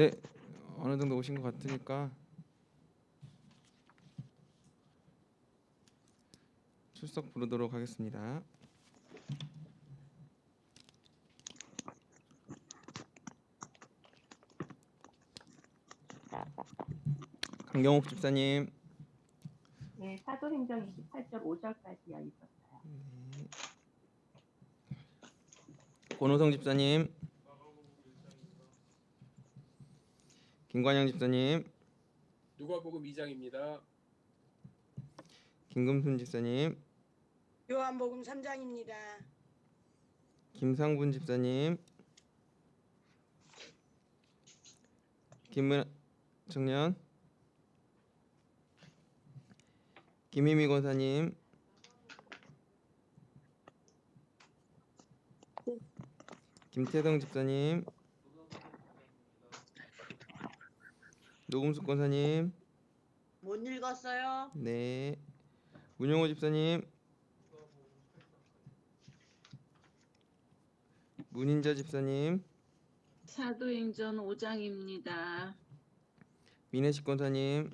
네, 어느 정도 오신 것 같으니까 출석 부르도록 하겠습니다. 강경옥 집사님, 네, 사도행전 28장 5절까지 이어 있었어요. 권호성 집사님, 김관영 집사님, 누가복음 2장입니다. 김금순 집사님, 요한복음 3장입니다. 김상분 집사님, 김은 청년, 김희미 권사님, 김태성 집사님, 노금숙 권사님, 못 읽었어요? 네, 문용호 집사님, 문인자 집사님, 사도행전 5장입니다. 민혜식 권사님,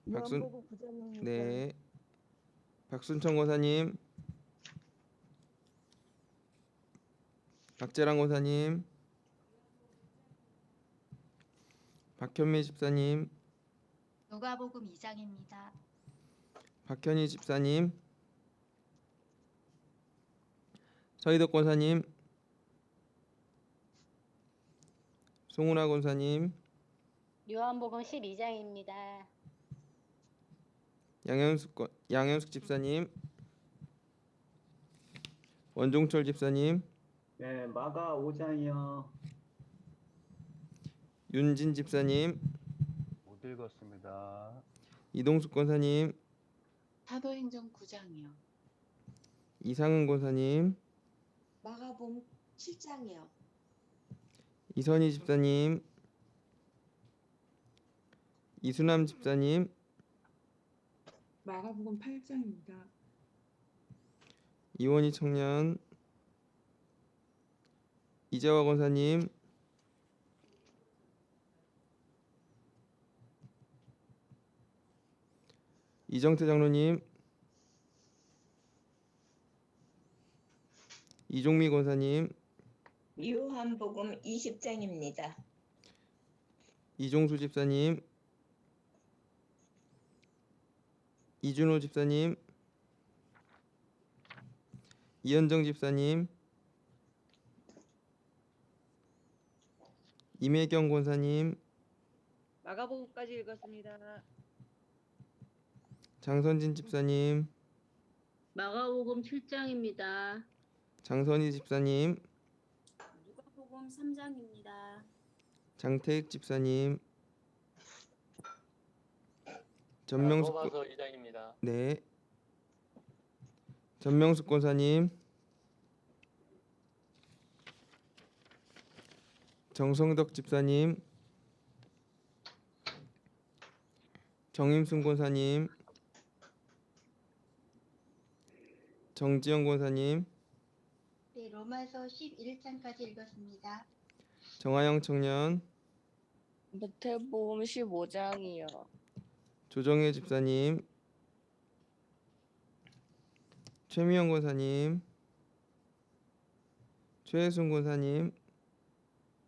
요한복음 9장입니다. 네, 박순천 권사님, 박재랑 권사님, 박현미 집사님, 누가복음 2장입니다. 박현희 집사님, 서희덕 권사님, 송은아 권사님, 요한복음 12장입니다. 양현숙 집사님, 원종철 집사님, 네, 마가 5장이요. 윤진 집사님, 못 읽었습니다. 이동숙 권사님, 사도행전 9장이요. 이상은 권사님, 마가복음 7장이요. 이선희 집사님, 이수남 집사님, 마가복음 8장입니다. 이원희 청년, 이재화 권사님, 이정태 장로님, 이종미 권사님, 요한복음 20장입니다. 이종수 집사님, 이준호 집사님, 이현정 집사님, 임혜경 권사님, 마가복음까지 읽었습니다. 장선진 집사님, 마가복음 7장입니다. 장선희 집사님, 누가복음 3장입니다. 장태익 집사님, 전명숙 로마서 2장입니다. 네, 전명숙 권사님, 정성덕 집사님, 정임순 권사님, 정지영 권사님, 네, 로마서 11장까지 읽었습니다. 정하영 청년, 마태복음 15장이요. 조정혜 집사님, 최미영 권사님, 최혜순 권사님,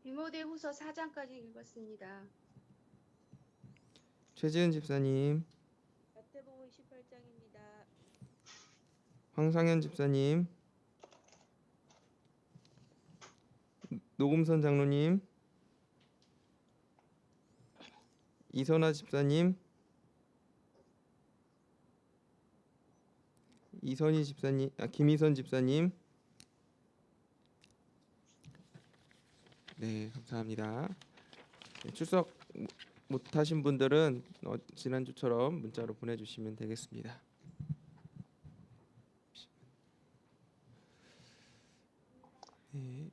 디모데후서 4장까지 읽었습니다. 최지은 집사님, 마태복음 18장입니다. 황상현 집사님, 노금선 장로님, 이선아 집사님, 이선희 집사님, 김희선 집사님. 네, 감사합니다. 네, 출석 못하신 분들은 지난주처럼 문자로 보내주시면 되겠습니다. 네.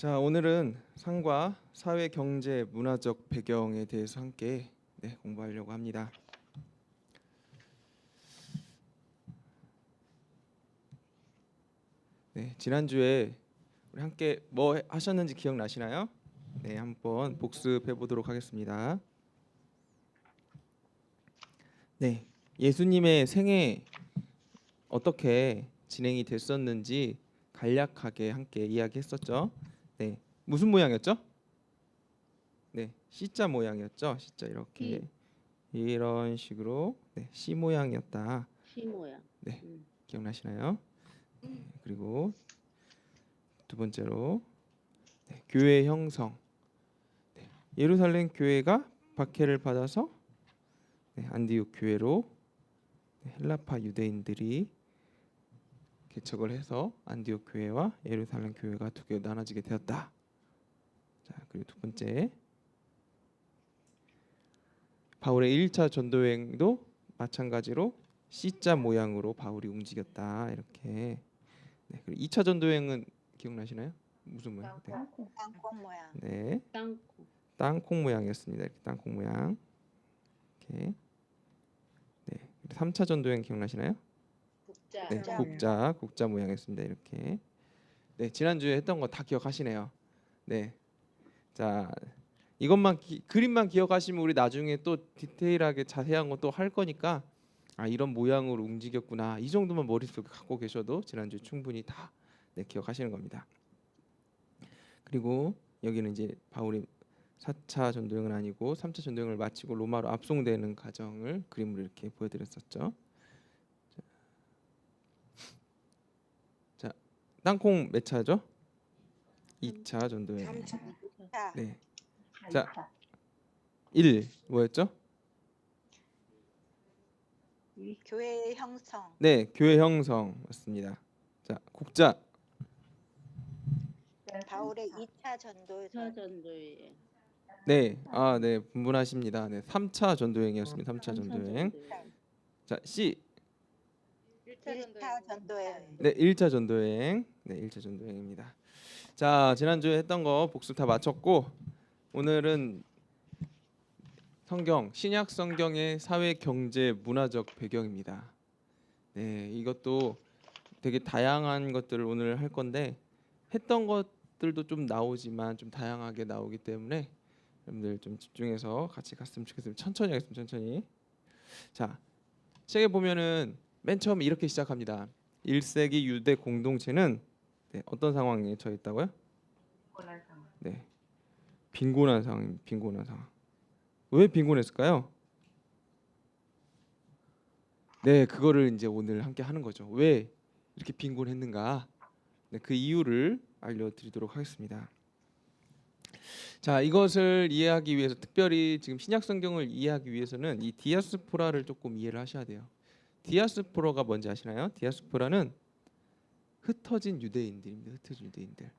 자, 오늘은 상과 사회, 경제, 문화적 배경에 대해서 함께 공부하려고 합니다. 네, 지난주에 우리 함께 뭐 하셨는지 기억나시나요? 네, 한번 복습해 보도록 하겠습니다. 네, 예수님의 생애 어떻게 진행이 됐었는지 간략하게 함께 이야기했었죠. 네, 무슨 모양이었죠? 네, C자 모양이었죠. C자 이렇게 이런 식으로 C 모양이었다. 시 모양. 네, 기억나시나요? 네, 그리고 두 번째로 교회 형성. 네, 예루살렘 교회가 박해를 받아서 안디옥 교회로 헬라파 유대인들이 개척을 해서 안디옥 교회와 예루살렘 교회가 두 개로 나눠지게 되었다. 자, 그리고 두 번째, 바울의 1차 전도 여행도 마찬가지로 C자 모양으로 바울이 움직였다. 이렇게. 네, 그리고 2차 전도 여행은 기억나시나요? 무슨 모양? 네. 땅콩 모양. 네, 땅콩. 땅콩 모양이었습니다. 이렇게 땅콩 모양. 이렇게. 네, 3차 전도 여행 기억나시나요? 국자. 네, 국자 모양이었습니다. 이렇게. 네, 지난주에 했던 거 다 기억하시네요. 네, 자, 이것만 그림만 기억하시면 우리 나중에 또 디테일하게 자세한 거 또 할 거니까 아, 이런 모양으로 움직였구나, 이 정도만 머릿속에 갖고 계셔도 지난주에 충분히 다 기억하시는 겁니다. 그리고 여기는 이제 바울이 4차 전도여행은 아니고 3차 전도여행을 마치고 로마로 압송되는 과정을 그림으로 이렇게 보여드렸었죠. 자, 땅콩 몇 차죠? 2차 전도여행. 네. 자, 1 뭐였죠? 교회 형성. 네, 교회 형성 맞습니다. 자, 국자. 바울의 2차 전도. 사전도에. 네, 네, 분분하십니다. 네, 3차 전도여행이었습니다. 3차 전도여행. 자, C. 1차 전도여행. 네, 1차 전도여행. 네, 1차 전도여행입니다. 자, 지난주에 했던 거 복습 다 마쳤고 오늘은 성경, 신약 성경의 사회, 경제, 문화적 배경입니다. 네, 이것도 되게 다양한 것들을 오늘 할 건데 했던 것들도 좀 나오지만 좀 다양하게 나오기 때문에 여러분들 좀 집중해서 같이 갔으면 좋겠습니다. 천천히 하겠습니다. 천천히. 자, 책에 보면은 맨 처음에 이렇게 시작합니다. 1세기 유대 공동체는 어떤 상황에 처해 있다고요? 네, 빈곤한 상황입니다. 빈곤한 상황. 왜 빈곤했을까요? 네, 그거를 이제 오늘 함께 하는 거죠. 왜 이렇게 빈곤했는가? 네, 그 이유를 알려드리도록 하겠습니다. 자, 이것을 이해하기 위해서 특별히 지금 신약 성경을 이해하기 위해서는 이 디아스포라를 조금 이해를 하셔야 돼요. 디아스포라가 뭔지 아시나요? 디아스포라는 흩어진 유대인들입니다. 흩어진 유대인들.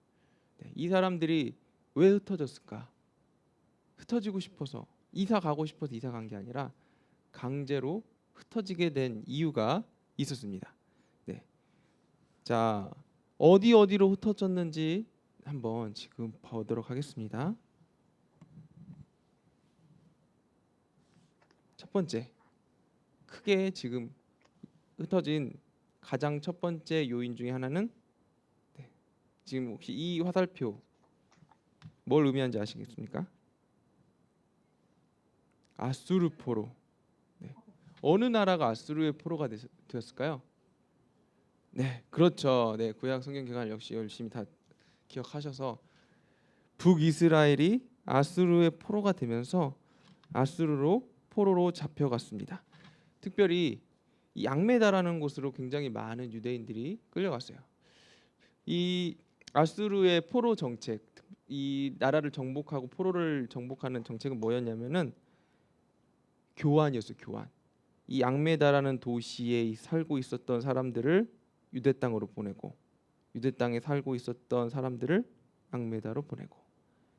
네, 이 사람들이 왜 흩어졌을까? 흩어지고 싶어서, 이사 가고 싶어서 이사 간 게 아니라 강제로 흩어지게 된 이유가 있었습니다. 네. 자, 어디로 흩어졌는지 한번 지금 보도록 하겠습니다. 첫 번째, 크게 지금 흩어진 가장 첫 번째 요인 중에 하나는 지금 혹시 이 화살표 뭘 의미하는지 아시겠습니까? 아수르 포로. 네. 어느 나라가 아수르의 포로가 되었을까요? 네, 그렇죠. 네, 구약 성경 기관 역시 열심히 다 기억하셔서 북이스라엘이 아수르의 포로가 되면서 아수르로 포로로 잡혀갔습니다. 특별히 이 양메다라는 곳으로 굉장히 많은 유대인들이 끌려갔어요. 이 아수르의 포로 정책, 이 나라를 정복하고 포로를 정복하는 정책은 뭐였냐면은 교환이었어요. 교환. 이 양메다라는 도시에 살고 있었던 사람들을 유대 땅으로 보내고 유대 땅에 살고 있었던 사람들을 양메다로 보내고,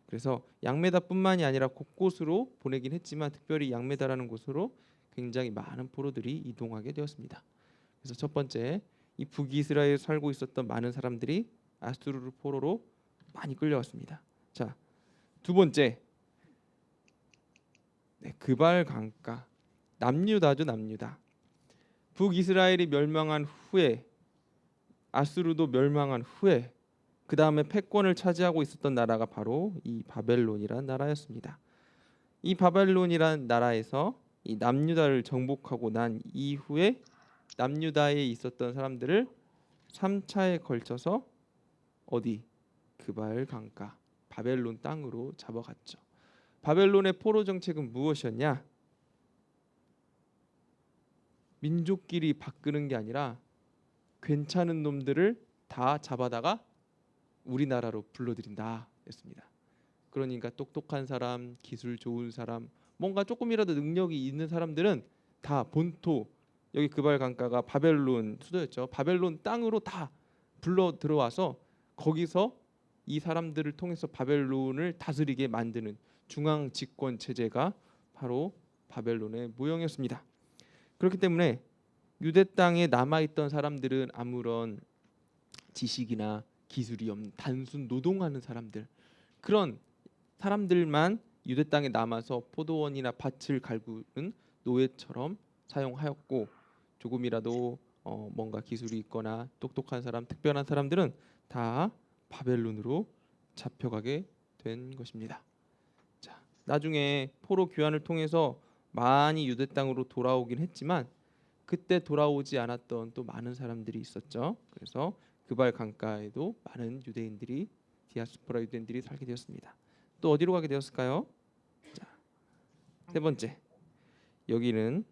그래서 양메다뿐만이 아니라 곳곳으로 보내긴 했지만 특별히 양메다라는 곳으로 굉장히 많은 포로들이 이동하게 되었습니다. 그래서 첫 번째, 이 북이스라엘에 살고 있었던 많은 사람들이 아수르 포로로 많이 끌려왔습니다. 자, 두 번째, 그발 강가. 남유다죠, 남유다. 북이스라엘이 멸망한 후에, 아수르도 멸망한 후에 그 다음에 패권을 차지하고 있었던 나라가 바로 이 바벨론이라는 나라였습니다. 이 바벨론이라는 나라에서 이 남유다를 정복하고 난 이후에 남유다에 있었던 사람들을 3차에 걸쳐서 어디? 그발 강가 바벨론 땅으로 잡아갔죠. 바벨론의 포로 정책은 무엇이었냐? 민족끼리 바꾸는 게 아니라 괜찮은 놈들을 다 잡아다가 우리나라로 불러들인다 였습니다. 그러니까 똑똑한 사람, 기술 좋은 사람, 뭔가 조금이라도 능력이 있는 사람들은 다 본토, 여기 그발 강가가 바벨론 수도였죠. 바벨론 땅으로 다 불러 들어와서 거기서 이 사람들을 통해서 바벨론을 다스리게 만드는 중앙 집권 체제가 바로 바벨론의 모형이었습니다. 그렇기 때문에 유대 땅에 남아있던 사람들은 아무런 지식이나 기술이 없는 단순 노동하는 사람들, 그런 사람들만 유대 땅에 남아서 포도원이나 밭을 갈구는 노예처럼 사용하였고, 조금이라도 뭔가 기술이 있거나 똑똑한 사람, 특별한 사람들은 다 바벨론으로 잡혀가게 된 것입니다. 자, 나중에 포로 귀환을 통해서 많이 유대 땅으로 돌아오긴 했지만 그때 돌아오지 않았던 또 많은 사람들이 있었죠. 그래서 그발 강가에도 많은 유대인들이, 디아스포라 유대인들이 살게 되었습니다. 또 어디로 가게 되었을까요? 자, 세 번째, 여기는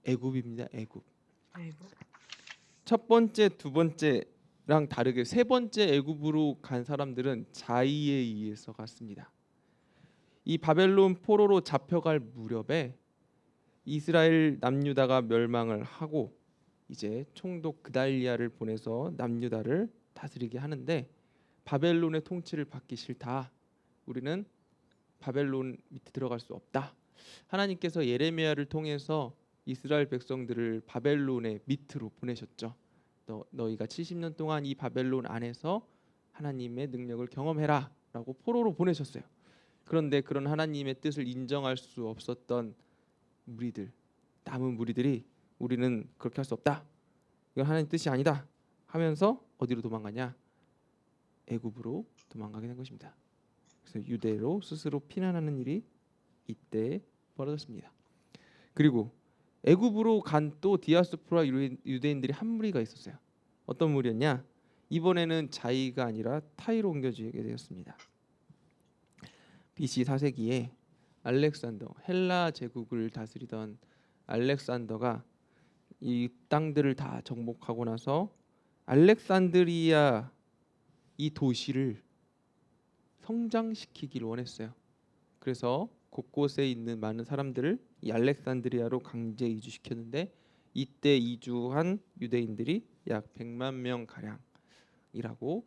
애굽입니다. 애굽. 첫 번째, 두 번째랑 다르게 세 번째 애굽으로 간 사람들은 자의에 의해서 갔습니다. 이 바벨론 포로로 잡혀갈 무렵에 이스라엘 남유다가 멸망을 하고 이제 총독 그달리아를 보내서 남유다를 다스리게 하는데, 바벨론의 통치를 받기 싫다, 우리는 바벨론 밑에 들어갈 수 없다, 하나님께서 예레미야를 통해서 이스라엘 백성들을 바벨론의 밑으로 보내셨죠. 너희가 70년 동안 이 바벨론 안에서 하나님의 능력을 경험해라 라고 포로로 보내셨어요. 그런데 그런 하나님의 뜻을 인정할 수 없었던 무리들, 남은 무리들이 우리는 그렇게 할 수 없다, 이건 하나님 뜻이 아니다 하면서 어디로 도망가냐? 애굽으로 도망가게 된 것입니다. 그래서 유대로 스스로 피난하는 일이 이때 벌어졌습니다. 그리고 애굽으로 간 또 디아스포라 유대인들이 한 무리가 있었어요. 어떤 무리였냐? 이번에는 자이가 아니라 타이로 옮겨지게 되었습니다. BC 4세기에 알렉산더, 헬라 제국을 다스리던 알렉산더가 이 땅들을 다 정복하고 나서 알렉산드리아 이 도시를 성장시키기를 원했어요. 그래서 곳곳에 있는 많은 사람들을 이 알렉산드리아로 강제 이주시켰는데, 이때 이주한 유대인들이 약 100만 명 가량이라고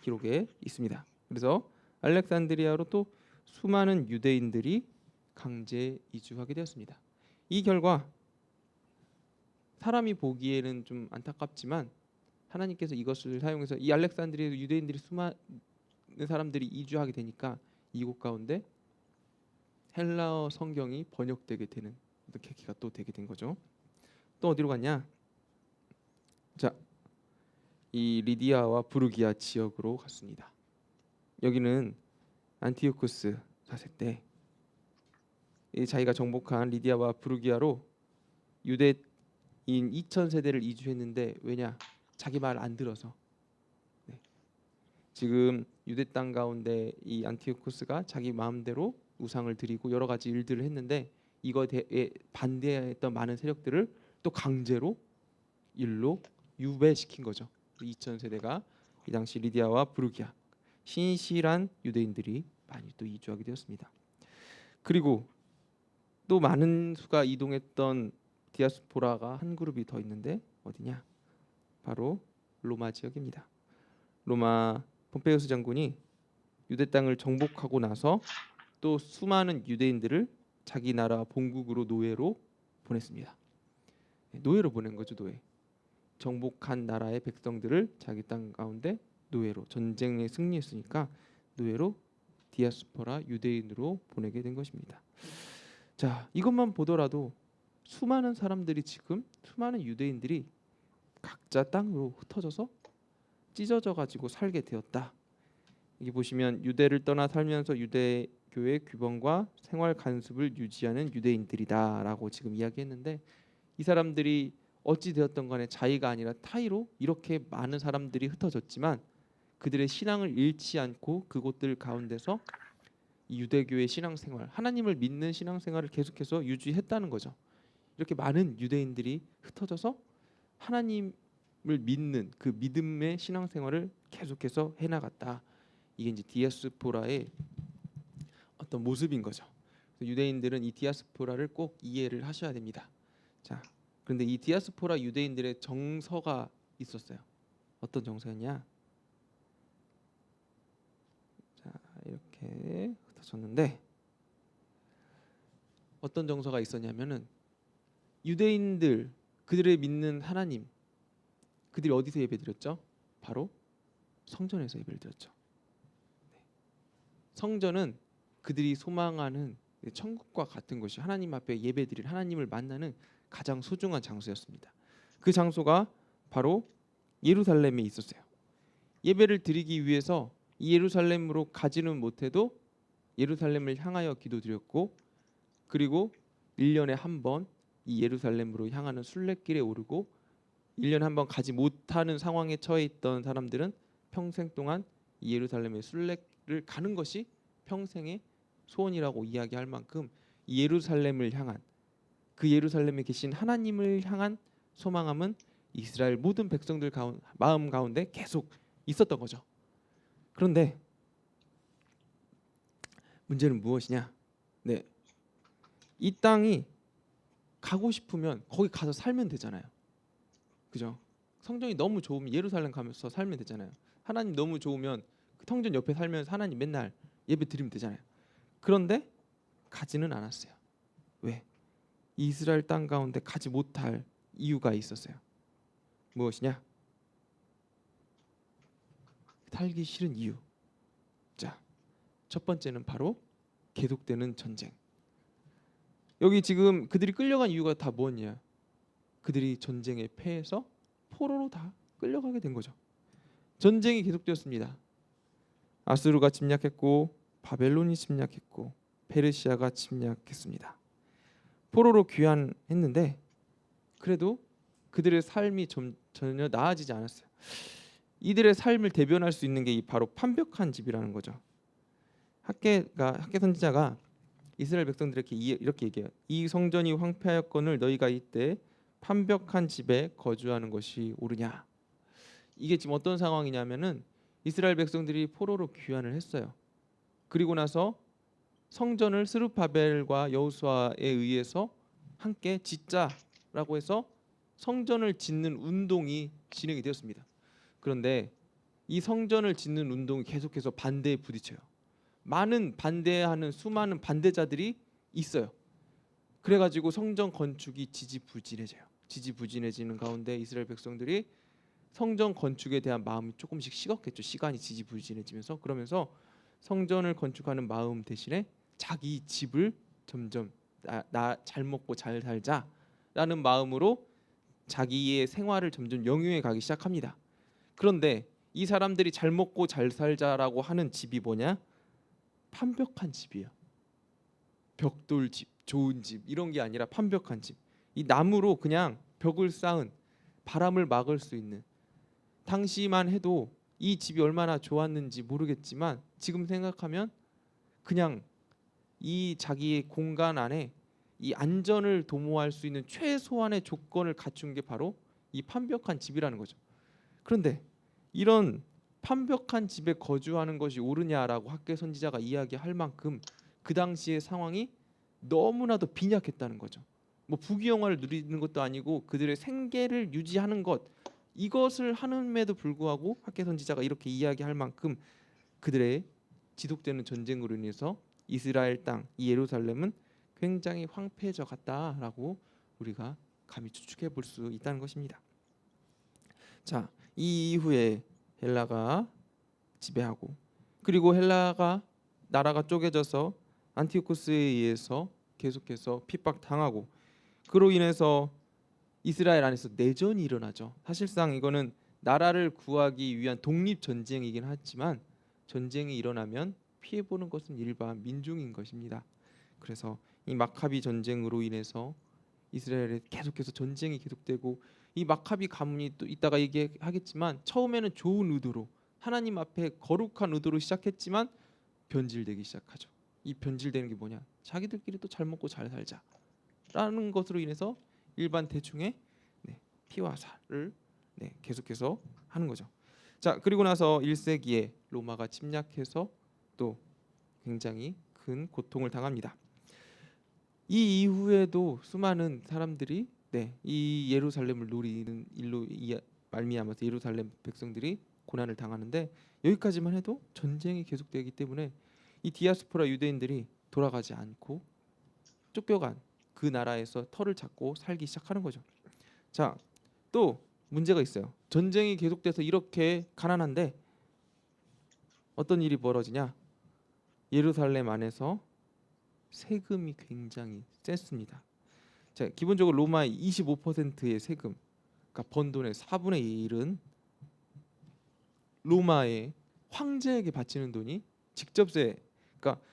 기록에 있습니다. 그래서 알렉산드리아로 또 수많은 유대인들이 강제 이주하게 되었습니다. 이 결과 사람이 보기에는 좀 안타깝지만 하나님께서 이것을 사용해서 이 알렉산드리아 유대인들이 수많은 사람들이 이주하게 되니까 이곳 가운데 헬라어 성경이 번역되게 되는 계기가 또 되게 된 거죠. 또 어디로 갔냐? 자, 이 리디아와 부르기아 지역으로 갔습니다. 여기는 안티오쿠스 4세 때 자기가 정복한 리디아와 부르기아로 유대인 2000세대를 이주했는데, 왜냐? 자기 말 안 들어서. 지금 유대 땅 가운데 이 안티오쿠스가 자기 마음대로 우상을 드리고 여러 가지 일들을 했는데, 이거에 반대했던 많은 세력들을 또 강제로 일로 유배시킨 거죠. 2000세대가 이 당시 리디아와 부르기아, 신실한 유대인들이 많이 또 이주하게 되었습니다. 그리고 또 많은 수가 이동했던 디아스포라가 한 그룹이 더 있는데 어디냐? 바로 로마 지역입니다. 로마 폼페이우스 장군이 유대 땅을 정복하고 나서 또 수많은 유대인들을 자기 나라 본국으로 노예로 보냈습니다. 노예로 보낸 거죠, 노예. 정복한 나라의 백성들을 자기 땅 가운데 노예로 전쟁에 승리했으니까 노예로 디아스포라 유대인으로 보내게 된 것입니다. 자, 이것만 보더라도 수많은 사람들이 지금 수많은 유대인들이 각자 땅으로 흩어져서 찢어져 가지고 살게 되었다. 여기 보시면 유대를 떠나 살면서 유대교의 규범과 생활 관습을 유지하는 유대인들이다라고 지금 이야기했는데 이 사람들이 어찌 되었던 간에 자의가 아니라 타의로 이렇게 많은 사람들이 흩어졌지만 그들의 신앙을 잃지 않고 그곳들 가운데서 이 유대교의 신앙생활, 하나님을 믿는 신앙생활을 계속해서 유지했다는 거죠. 이렇게 많은 유대인들이 흩어져서 하나님을 믿는 그 믿음의 신앙생활을 계속해서 해나갔다. 이게 이제 디아스포라의 어떤 모습인 거죠. 유대인들은 이 디아스포라를 꼭 이해를 하셔야 됩니다. 자, 그런데 이 디아스포라 유대인들의 정서가 있었어요. 어떤 정서였냐? 자, 이렇게 흩어졌는데 어떤 정서가 있었냐면은 유대인들 그들의 믿는 하나님 그들이 어디서 예배드렸죠? 바로 성전에서 예배를 드렸죠. 네. 성전은 그들이 소망하는 천국과 같은 곳이 하나님 앞에 예배드릴 하나님을 만나는 가장 소중한 장소였습니다. 그 장소가 바로 예루살렘에 있었어요. 예배를 드리기 위해서 이 예루살렘으로 가지는 못해도 예루살렘을 향하여 기도드렸고 그리고 1년에 한 번 이 예루살렘으로 향하는 순례길에 오르고 1년에 한 번 가지 못하는 상황에 처해 있던 사람들은 평생 동안 이 예루살렘의 순례를 가는 것이 평생의 소원이라고 이야기할 만큼 이 예루살렘을 향한 그 예루살렘에 계신 하나님을 향한 소망함은 이스라엘 모든 백성들 마음 가운데 계속 있었던 거죠. 그런데 문제는 무엇이냐? 네, 이 땅이 가고 싶으면 거기 가서 살면 되잖아요. 그죠? 성전이 너무 좋으면 예루살렘 가면서 살면 되잖아요. 하나님 너무 좋으면 그 성전 옆에 살면서 하나님 맨날 예배 드리면 되잖아요. 그런데 가지는 않았어요. 왜? 이스라엘 땅 가운데 가지 못할 이유가 있었어요. 무엇이냐? 살기 싫은 이유. 자, 첫 번째는 바로 계속되는 전쟁. 여기 지금 그들이 끌려간 이유가 다 뭐냐? 그들이 전쟁에 패해서 포로로 다 끌려가게 된 거죠. 전쟁이 계속되었습니다. 아수르가 침략했고 바벨론이 침략했고 페르시아가 침략했습니다. 포로로 귀환했는데 그래도 그들의 삶이 전혀 나아지지 않았어요. 이들의 삶을 대변할 수 있는 게 바로 판벽한 집이라는 거죠. 학개 선지자가 이스라엘 백성들에게 이렇게 얘기해요. 이 성전이 황폐하였거늘 너희가 이때 판벽한 집에 거주하는 것이 옳으냐. 이게 지금 어떤 상황이냐면은 이스라엘 백성들이 포로로 귀환을 했어요. 그리고 나서 성전을 스룹바벨과 여호수아에 의해서 함께 짓자라고 해서 성전을 짓는 운동이 진행이 되었습니다. 그런데 이 성전을 짓는 운동이 계속해서 반대에 부딪혀요. 많은 반대하는 수많은 반대자들이 있어요. 그래가지고 성전 건축이 지지부진해져요. 지지부진해지는 가운데 이스라엘 백성들이 성전 건축에 대한 마음이 조금씩 식었겠죠. 시간이 지지부진해지면서 그러면서 성전을 건축하는 마음 대신에 자기 집을 점점 나 잘 먹고 잘 살자라는 마음으로 자기의 생활을 점점 영위해 가기 시작합니다. 그런데 이 사람들이 잘 먹고 잘 살자라고 하는 집이 뭐냐? 판벽한 집이에요. 벽돌집, 좋은 집 이런 게 아니라 판벽한 집. 이 나무로 그냥 벽을 쌓은 바람을 막을 수 있는 당시만 해도 이 집이 얼마나 좋았는지 모르겠지만 지금 생각하면 그냥 이 자기의 공간 안에 이 안전을 도모할 수 있는 최소한의 조건을 갖춘 게 바로 이 판벽한 집이라는 거죠. 그런데 이런 판벽한 집에 거주하는 것이 옳으냐라고 학개 선지자가 이야기할 만큼 그 당시의 상황이 너무나도 빈약했다는 거죠. 뭐 부귀영화를 누리는 것도 아니고 그들의 생계를 유지하는 것 이것을 하는에도 불구하고 학개 선지자가 이렇게 이야기할 만큼 그들의 지속되는 전쟁으로 인해서 이스라엘 땅, 이 예루살렘은 굉장히 황폐해져 갔다라고 우리가 감히 추측해 볼 수 있다는 것입니다. 자, 이 이후에 헬라가 지배하고 그리고 헬라가 나라가 쪼개져서 안티오코스에 의해서 계속해서 핍박당하고 그로 인해서 이스라엘 안에서 내전이 일어나죠. 사실상 이거는 나라를 구하기 위한 독립 전쟁이긴 하지만 전쟁이 일어나면 피해 보는 것은 일반 민중인 것입니다. 그래서 이 마카비 전쟁으로 인해서 이스라엘에 계속해서 전쟁이 계속되고 이 마카비 가문이 또 이따가 얘기하겠지만 처음에는 좋은 의도로 하나님 앞에 거룩한 의도로 시작했지만 변질되기 시작하죠. 이 변질되는 게 뭐냐? 자기들끼리 또 잘 먹고 잘 살자라는 것으로 인해서 일반 대충의 피와 살을 계속해서 하는 거죠. 자, 그리고 나서 1세기에 로마가 침략해서 또 굉장히 큰 고통을 당합니다. 이 이후에도 수많은 사람들이 이 예루살렘을 노리는 일로 말미암아서 예루살렘 백성들이 고난을 당하는데 여기까지만 해도 전쟁이 계속되기 때문에 이 디아스포라 유대인들이 돌아가지 않고 쫓겨간 그 나라에서 터를 찾고 살기 시작하는 거죠. 자, 또 문제가 있어요. 전쟁이 계속돼서 이렇게 가난한데 어떤 일이 벌어지냐? 예루살렘 안에서 세금이 굉장히 셌습니다. 자, 기본적으로 로마의 25%의 세금, 그러니까 번 돈의 4분의 1은 로마의 황제에게 바치는 돈이 직접세, 그러니까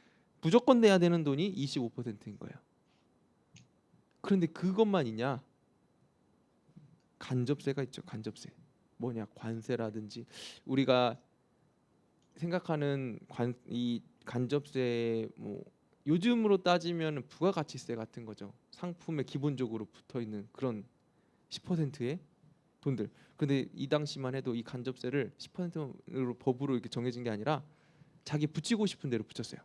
무조건 내야 되는 돈이 25%인 거예요. 그런데 그것만이냐? 간접세가 있죠. 간접세. 뭐냐? 관세라든지 우리가 생각하는 이 간접세 뭐 요즘으로 따지면 부가가치세 같은 거죠. 상품에 기본적으로 붙어 있는 그런 10%의 돈들. 근데 이 당시만 해도 이 간접세를 10%로 법으로 이렇게 정해진 게 아니라 자기 붙이고 싶은 대로 붙였어요.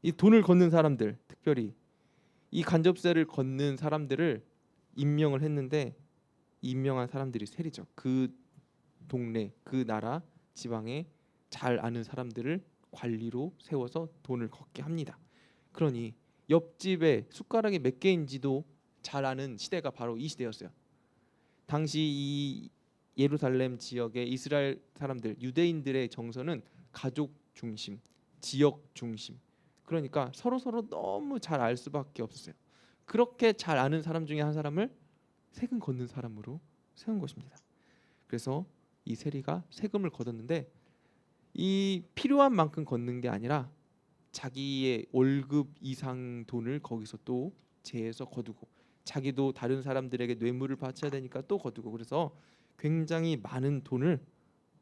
이 돈을 걷는 사람들, 특별히 이 간접세를 걷는 사람들을 임명을 했는데 임명한 사람들이 세리죠. 그 동네, 그 나라, 지방에 잘 아는 사람들을 관리로 세워서 돈을 걷게 합니다. 그러니 옆집에 숟가락이 몇 개인지도 잘 아는 시대가 바로 이 시대였어요. 당시 이 예루살렘 지역의 이스라엘 사람들, 유대인들의 정서는 가족 중심, 지역 중심. 그러니까 서로 너무 잘 알 수밖에 없었어요. 그렇게 잘 아는 사람 중에 한 사람을 세금 걷는 사람으로 세운 것입니다. 그래서 이 세리가 세금을 걷었는데 이 필요한 만큼 걷는 게 아니라 자기의 월급 이상 돈을 거기서 또 재해서 거두고 자기도 다른 사람들에게 뇌물을 바쳐야 되니까 또 거두고 그래서 굉장히 많은 돈을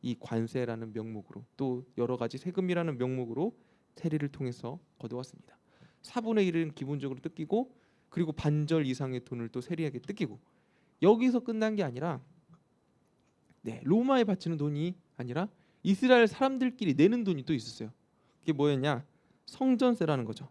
이 관세라는 명목으로 또 여러 가지 세금이라는 명목으로 세리를 통해서 거두었습니다. 4분의 1은 기본적으로 뜯기고 그리고 반절 이상의 돈을 또 세리에게 뜯기고 여기서 끝난 게 아니라 로마에 바치는 돈이 아니라 이스라엘 사람들끼리 내는 돈이 또 있었어요. 그게 뭐였냐? 성전세라는 거죠.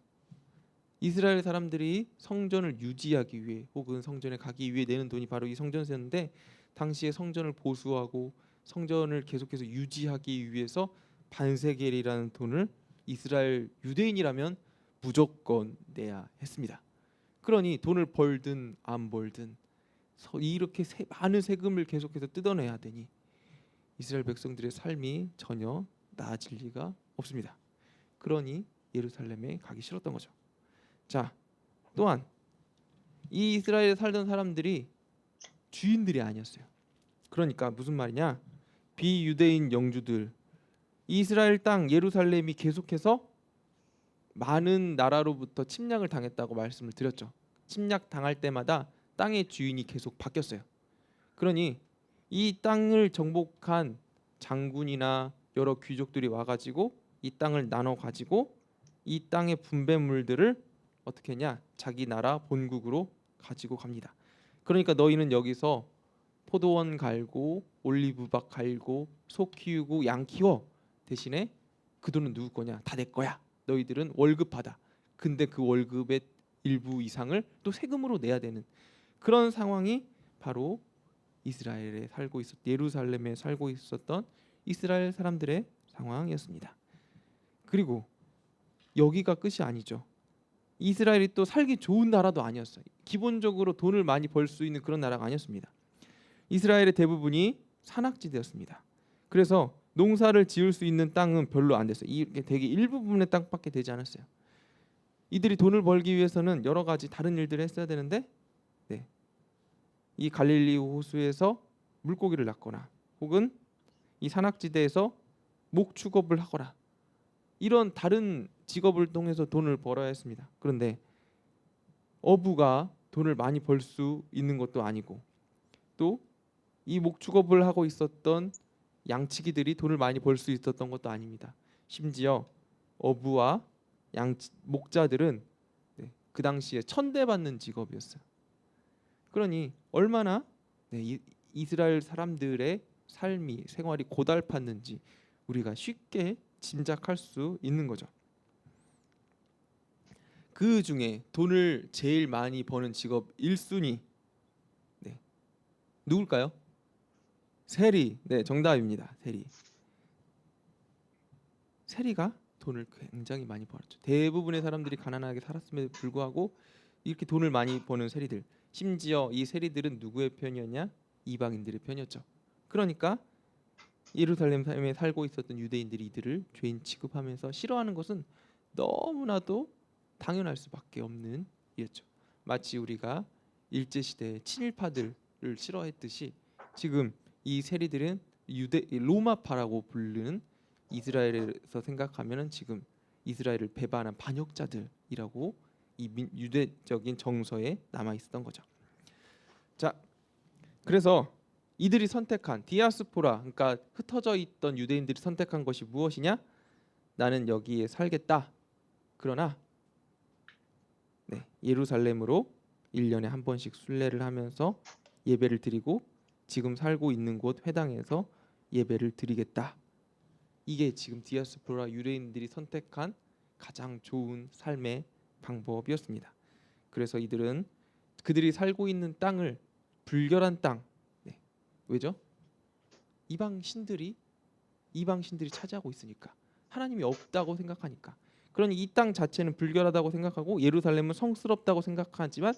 이스라엘 사람들이 성전을 유지하기 위해 혹은 성전에 가기 위해 내는 돈이 바로 이 성전세였는데 당시에 성전을 보수하고 성전을 계속해서 유지하기 위해서 반세겔이라는 돈을 이스라엘 유대인이라면 무조건 내야 했습니다. 그러니 돈을 벌든 안 벌든 이렇게 많은 세금을 계속해서 뜯어내야 되니 이스라엘 백성들의 삶이 전혀 나아질 리가 없습니다. 그러니 예루살렘에 가기 싫었던 거죠. 자, 또한 이 이스라엘에 살던 사람들이 주인들이 아니었어요. 그러니까 무슨 말이냐? 비유대인 영주들, 이스라엘 땅 예루살렘이 계속해서 많은 나라로부터 침략을 당했다고 말씀을 드렸죠. 침략 당할 때마다 땅의 주인이 계속 바뀌었어요. 그러니 이 땅을 정복한 장군이나 여러 귀족들이 와가지고 이 땅을 나눠 가지고 이 땅의 분배물들을 어떻게 했냐? 자기 나라 본국으로 가지고 갑니다. 그러니까 너희는 여기서 포도원 갈고 올리브박 갈고 소 키우고 양 키워. 대신에 그 돈은 누구 거냐? 다 내 거야. 너희들은 월급 받아. 근데 그 월급의 일부 이상을 또 세금으로 내야 되는 그런 상황이 바로 이스라엘에 살고 예루살렘에 살고 있었던 이스라엘 사람들의 상황이었습니다. 그리고 여기가 끝이 아니죠. 이스라엘이 또 살기 좋은 나라도 아니었어요. 기본적으로 돈을 많이 벌 수 있는 그런 나라가 아니었습니다. 이스라엘의 대부분이 산악지대였습니다. 그래서 농사를 지을 수 있는 땅은 별로 안 됐어요. 이게 되게 일부분의 땅밖에 되지 않았어요. 이들이 돈을 벌기 위해서는 여러 가지 다른 일들을 했어야 되는데 네. 이 갈릴리 호수에서 물고기를 낚거나 혹은 이 산악지대에서 목축업을 하거나 이런 다른 직업을 통해서 돈을 벌어야 했습니다. 그런데 어부가 돈을 많이 벌 수 있는 것도 아니고 또 이 목축업을 하고 있었던 양치기들이 돈을 많이 벌 수 있었던 것도 아닙니다. 심지어 어부와 목자들은 네, 그 당시에 천대받는 직업이었어요. 그러니 얼마나 네, 이스라엘 사람들의 삶이 생활이 고달팠는지 우리가 쉽게 짐작할 수 있는 거죠. 그 중에 돈을 제일 많이 버는 직업 1순위 네. 누굴까요? 세리. 네, 정답입니다. 세리. 세리가 돈을 굉장히 많이 벌었죠. 대부분의 사람들이 가난하게 살았음에도 불구하고 이렇게 돈을 많이 버는 세리들. 심지어 이 세리들은 누구의 편이었냐? 이방인들의 편이었죠. 그러니까 예루살렘에 살고 있었던 유대인들이 이들을 죄인 취급하면서 싫어하는 것은 너무나도 당연할 수밖에 없는 일이었죠. 마치 우리가 일제시대의 친일파들을 싫어했듯이 지금 이 세리들은 로마파라고 부르는 이스라엘에서 생각하면은 지금 이스라엘을 배반한 반역자들이라고 이 유대적인 정서에 남아 있었던 거죠. 자, 그래서 이들이 선택한 디아스포라, 그러니까 흩어져 있던 유대인들이 선택한 것이 무엇이냐? 나는 여기에 살겠다. 그러나 네, 예루살렘으로 1년에 한 번씩 순례를 하면서 예배를 드리고 지금 살고 있는 곳 회당에서 예배를 드리겠다. 이게 지금 디아스포라 유대인들이 선택한 가장 좋은 삶의 방법이었습니다. 그래서 이들은 그들이 살고 있는 땅을 불결한 땅, 네. 왜죠? 이방 신들이 차지하고 있으니까 하나님이 없다고 생각하니까. 그러니 이 땅 자체는 불결하다고 생각하고 예루살렘은 성스럽다고 생각하지만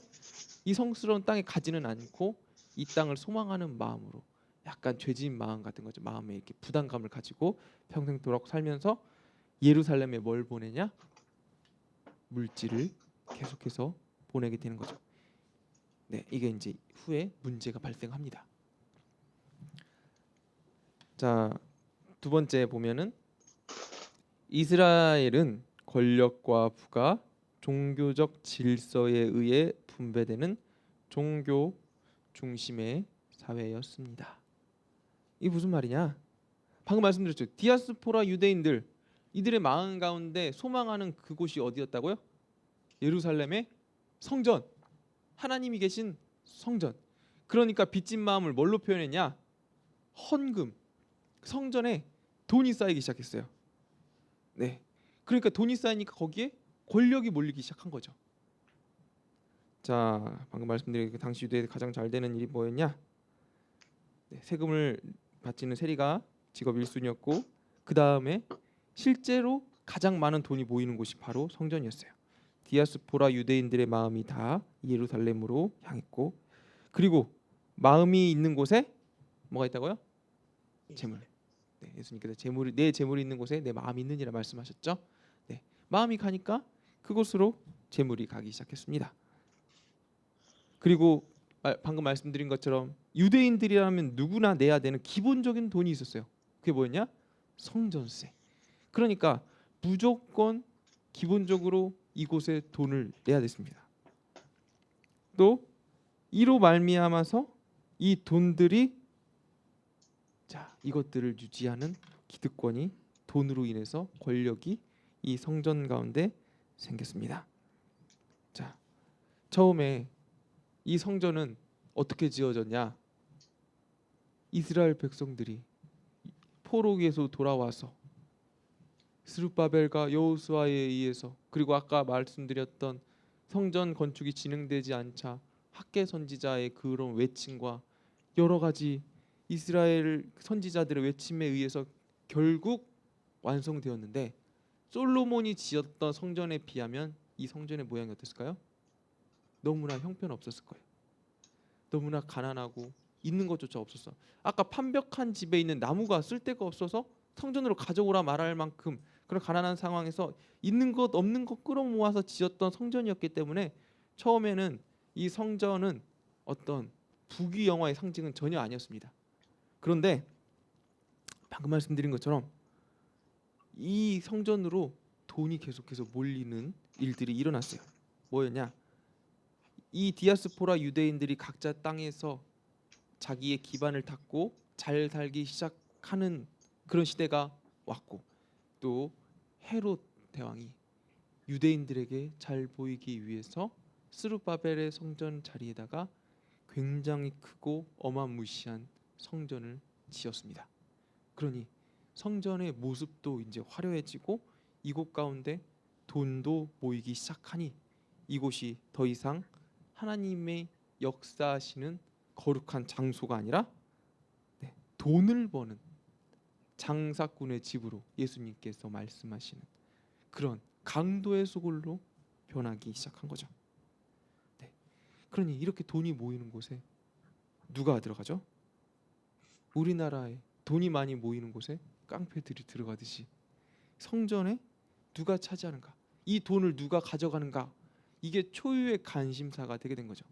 이 성스러운 땅에 가지는 않고 이 땅을 소망하는 마음으로 약간 죄진 마음 같은 거죠. 마음에 이렇게 부담감을 가지고 평생도록 살면서 예루살렘에 뭘 보내냐? 물질을 계속해서 보내게 되는 거죠. 네, 이게 이제 후에 문제가 발생합니다. 자, 두 번째 보면은 이스라엘은 권력과 부가 종교적 질서에 의해 분배되는 종교 중심의 사회였습니다. 이게 무슨 말이냐? 방금 말씀드렸죠. 디아스포라 유대인들 이들의 마음 가운데 소망하는 그곳이 어디였다고요? 예루살렘의 성전, 하나님이 계신 성전. 그러니까 빚진 마음을 뭘로 표현했냐? 헌금. 성전에 돈이 쌓이기 시작했어요. 네. 그러니까 돈이 쌓이니까 거기에 권력이 몰리기 시작한 거죠. 자, 방금 말씀드린 그 당시 유대에 가장 잘 되는 일이 뭐였냐? 네, 세금을 바치는 세리가 직업 1순위였고 그 다음에 실제로 가장 많은 돈이 모이는 곳이 바로 성전이었어요. 디아스포라 유대인들의 마음이 다 예루살렘으로 향했고 그리고 마음이 있는 곳에 뭐가 있다고요? 재물. 네, 예수님께서 내 재물이 있는 곳에 내 마음이 있느니라 말씀하셨죠. 네, 마음이 가니까 그곳으로 재물이 가기 시작했습니다. 그리고 방금 말씀드린 것처럼 유대인들이라면 누구나 내야 되는 기본적인 돈이 있었어요. 그게 뭐였냐? 성전세. 그러니까 무조건 기본적으로 이곳에 돈을 내야 됐습니다. 또 이로 말미암아서 이 돈들이 자, 이것들을 유지하는 기득권이 돈으로 인해서 권력이 이 성전 가운데 생겼습니다. 자, 처음에 이 성전은 어떻게 지어졌냐? 이스라엘 백성들이 포로기에서 돌아와서 스룹바벨과 여호수아에 의해서 그리고 아까 말씀드렸던 성전 건축이 진행되지 않자 학개 선지자의 그런 외침과 여러 가지 이스라엘 선지자들의 외침에 의해서 결국 완성되었는데 솔로몬이 지었던 성전에 비하면 이 성전의 모양이 어땠을까요? 너무나 형편없었을 거예요. 너무나 가난하고 있는 것조차 없었어. 아까 판벽한 집에 있는 나무가 쓸데가 없어서 성전으로 가져오라 말할 만큼 그런 가난한 상황에서 있는 것 없는 것 끌어모아서 지었던 성전이었기 때문에 처음에는 이 성전은 어떤 부귀영화의 상징은 전혀 아니었습니다. 그런데 방금 말씀드린 것처럼 이 성전으로 돈이 계속해서 몰리는 일들이 일어났어요. 뭐였냐? 이 디아스포라 유대인들이 각자 땅에서 자기의 기반을 닦고 잘 살기 시작하는 그런 시대가 왔고, 또 헤롯 대왕이 유대인들에게 잘 보이기 위해서 스룹바벨의 성전 자리에다가 굉장히 크고 어마무시한 성전을 지었습니다. 그러니 성전의 모습도 이제 화려해지고 이곳 가운데 돈도 모이기 시작하니 이곳이 더 이상 하나님의 역사하시는 거룩한 장소가 아니라 돈을 버는 장사꾼의 집으로 예수님께서 말씀하시는 그런 강도의 소굴로 변하기 시작한 거죠. 그러니 이렇게 돈이 모이는 곳에 누가 들어가죠? 우리나라에 돈이 많이 모이는 곳에 깡패들이 들어가듯이 성전에 누가 차지하는가, 이 돈을 누가 가져가는가, 이게 초유의 관심사가 되게 된 거죠.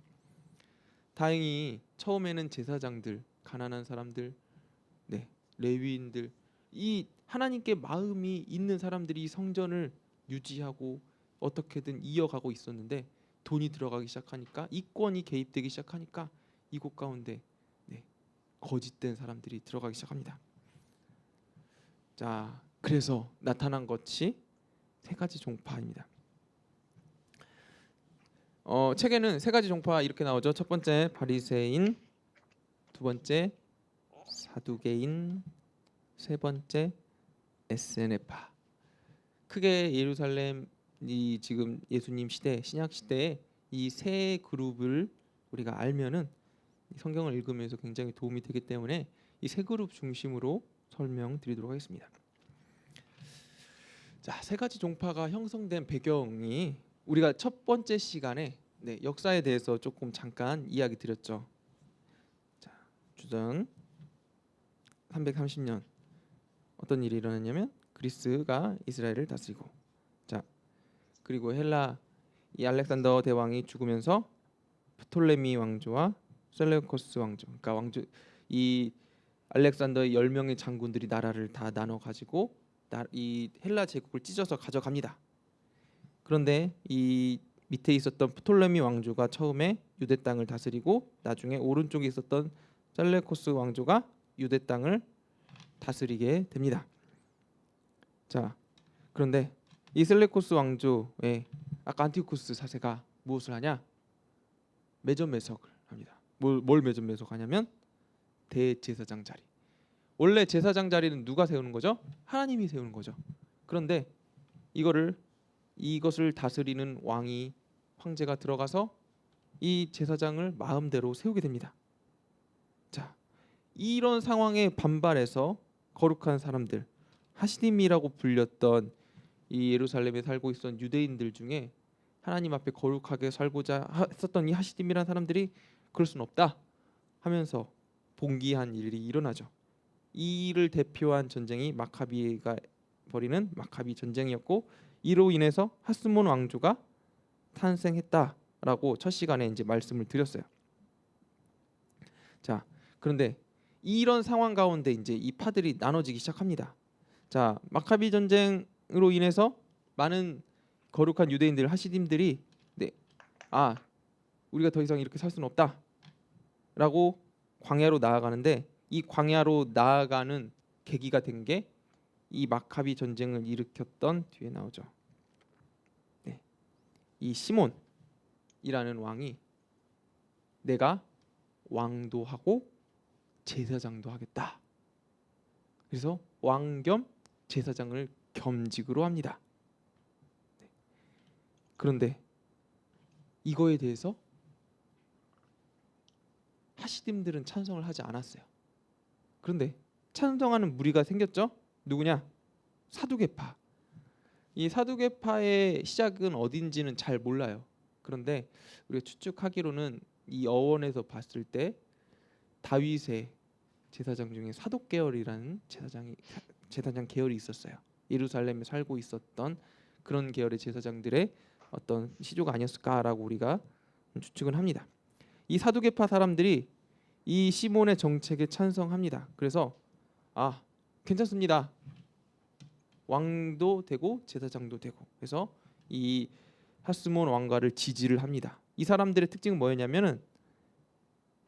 다행히 처음에는 제사장들, 가난한 사람들, 레위인들, 이 하나님께 마음이 있는 사람들이 이 성전을 유지하고 어떻게든 이어가고 있었는데 돈이 들어가기 시작하니까, 이권이 개입되기 시작하니까 이곳 가운데 거짓된 사람들이 들어가기 시작합니다. 자, 그래서 나타난 것이 세 가지 종파입니다. 책에는 세 가지 종파 이렇게 나오죠. 첫 번째 바리새인, 두 번째 사두개인, 세 번째 에세네파. 크게 예루살렘 이 지금 예수님 시대, 신약 시대에 이 세 그룹을 우리가 알면은 성경을 읽으면서 굉장히 도움이 되기 때문에 이 세 그룹 중심으로 설명드리도록 하겠습니다. 자, 세 가지 종파가 형성된 배경이 우리가 첫 번째 시간에 역사에 대해서 조금 잠깐 이야기 드렸죠. 자, 주전 330년 어떤 일이 일어났냐면 그리스가 이스라엘을 다스리고, 자 그리고 헬라 이 알렉산더 대왕이 죽으면서 프톨레미 왕조와 셀레우코스 왕조, 그러니까 왕조 이 알렉산더의 10명의 장군들이 나라를 다 나눠 가지고 이 헬라 제국을 찢어서 가져갑니다. 그런데 이 밑에 있었던 프톨레미 왕조가 처음에 유대 땅을 다스리고 나중에 오른쪽에 있었던 셀레우코스 왕조가 유대 땅을 다스리게 됩니다. 자, 그런데 이 셀레우코스 왕조의 아까 안티오쿠스 4세가 무엇을 하냐? 매점매석을 합니다. 뭘 매점매석하냐면 대제사장 자리. 원래 제사장 자리는 누가 세우는 거죠? 하나님이 세우는 거죠. 그런데 이것을 다스리는 왕이, 황제가 들어가서 이 제사장을 마음대로 세우게 됩니다. 자, 이런 상황에 반발해서 거룩한 사람들, 하시딤이라고 불렸던 이 예루살렘에 살고 있었던 유대인들 중에 하나님 앞에 거룩하게 살고자 했었던 이 하시딤이라는 사람들이 그럴 수는 없다 하면서 봉기한 일이 일어나죠. 이 일을 대표한 전쟁이 마카비가 벌이는 마카비 전쟁이었고, 이로 인해서 하스몬 왕조가 탄생했다라고 첫 시간에 이제 말씀을 드렸어요. 자, 그런데 이런 상황 가운데 이제 이 파들이 나눠지기 시작합니다. 자, 마카비 전쟁으로 인해서 많은 거룩한 유대인들, 하시딤들이 우리가 더 이상 이렇게 살 수는 없다라고 광야로 나아가는데, 이 광야로 나아가는 계기가 된 게 이 마카비 전쟁을 일으켰던 뒤에 나오죠. 이 시몬이라는 왕이 내가 왕도 하고 제사장도 하겠다. 그래서 왕 겸 제사장을 겸직으로 합니다. 그런데 이거에 대해서 하시딤들은 찬성을 하지 않았어요. 그런데 찬성하는 무리가 생겼죠. 누구냐? 사두개파. 이 사두개파의 시작은 어딘지는 잘 몰라요. 그런데 우리가 추측하기로는 이 어원에서 봤을 때 다윗의 제사장 중에 사독 계열이라는 제사장 계열이 있었어요. 예루살렘에 살고 있었던 그런 계열의 제사장들의 어떤 시조가 아니었을까라고 우리가 추측은 합니다. 이 사두개파 사람들이 이 시몬의 정책에 찬성합니다. 그래서 괜찮습니다. 왕도 되고 제사장도 되고. 그래서 이 하스몬 왕가를 지지를 합니다. 이 사람들의 특징은 뭐였냐면은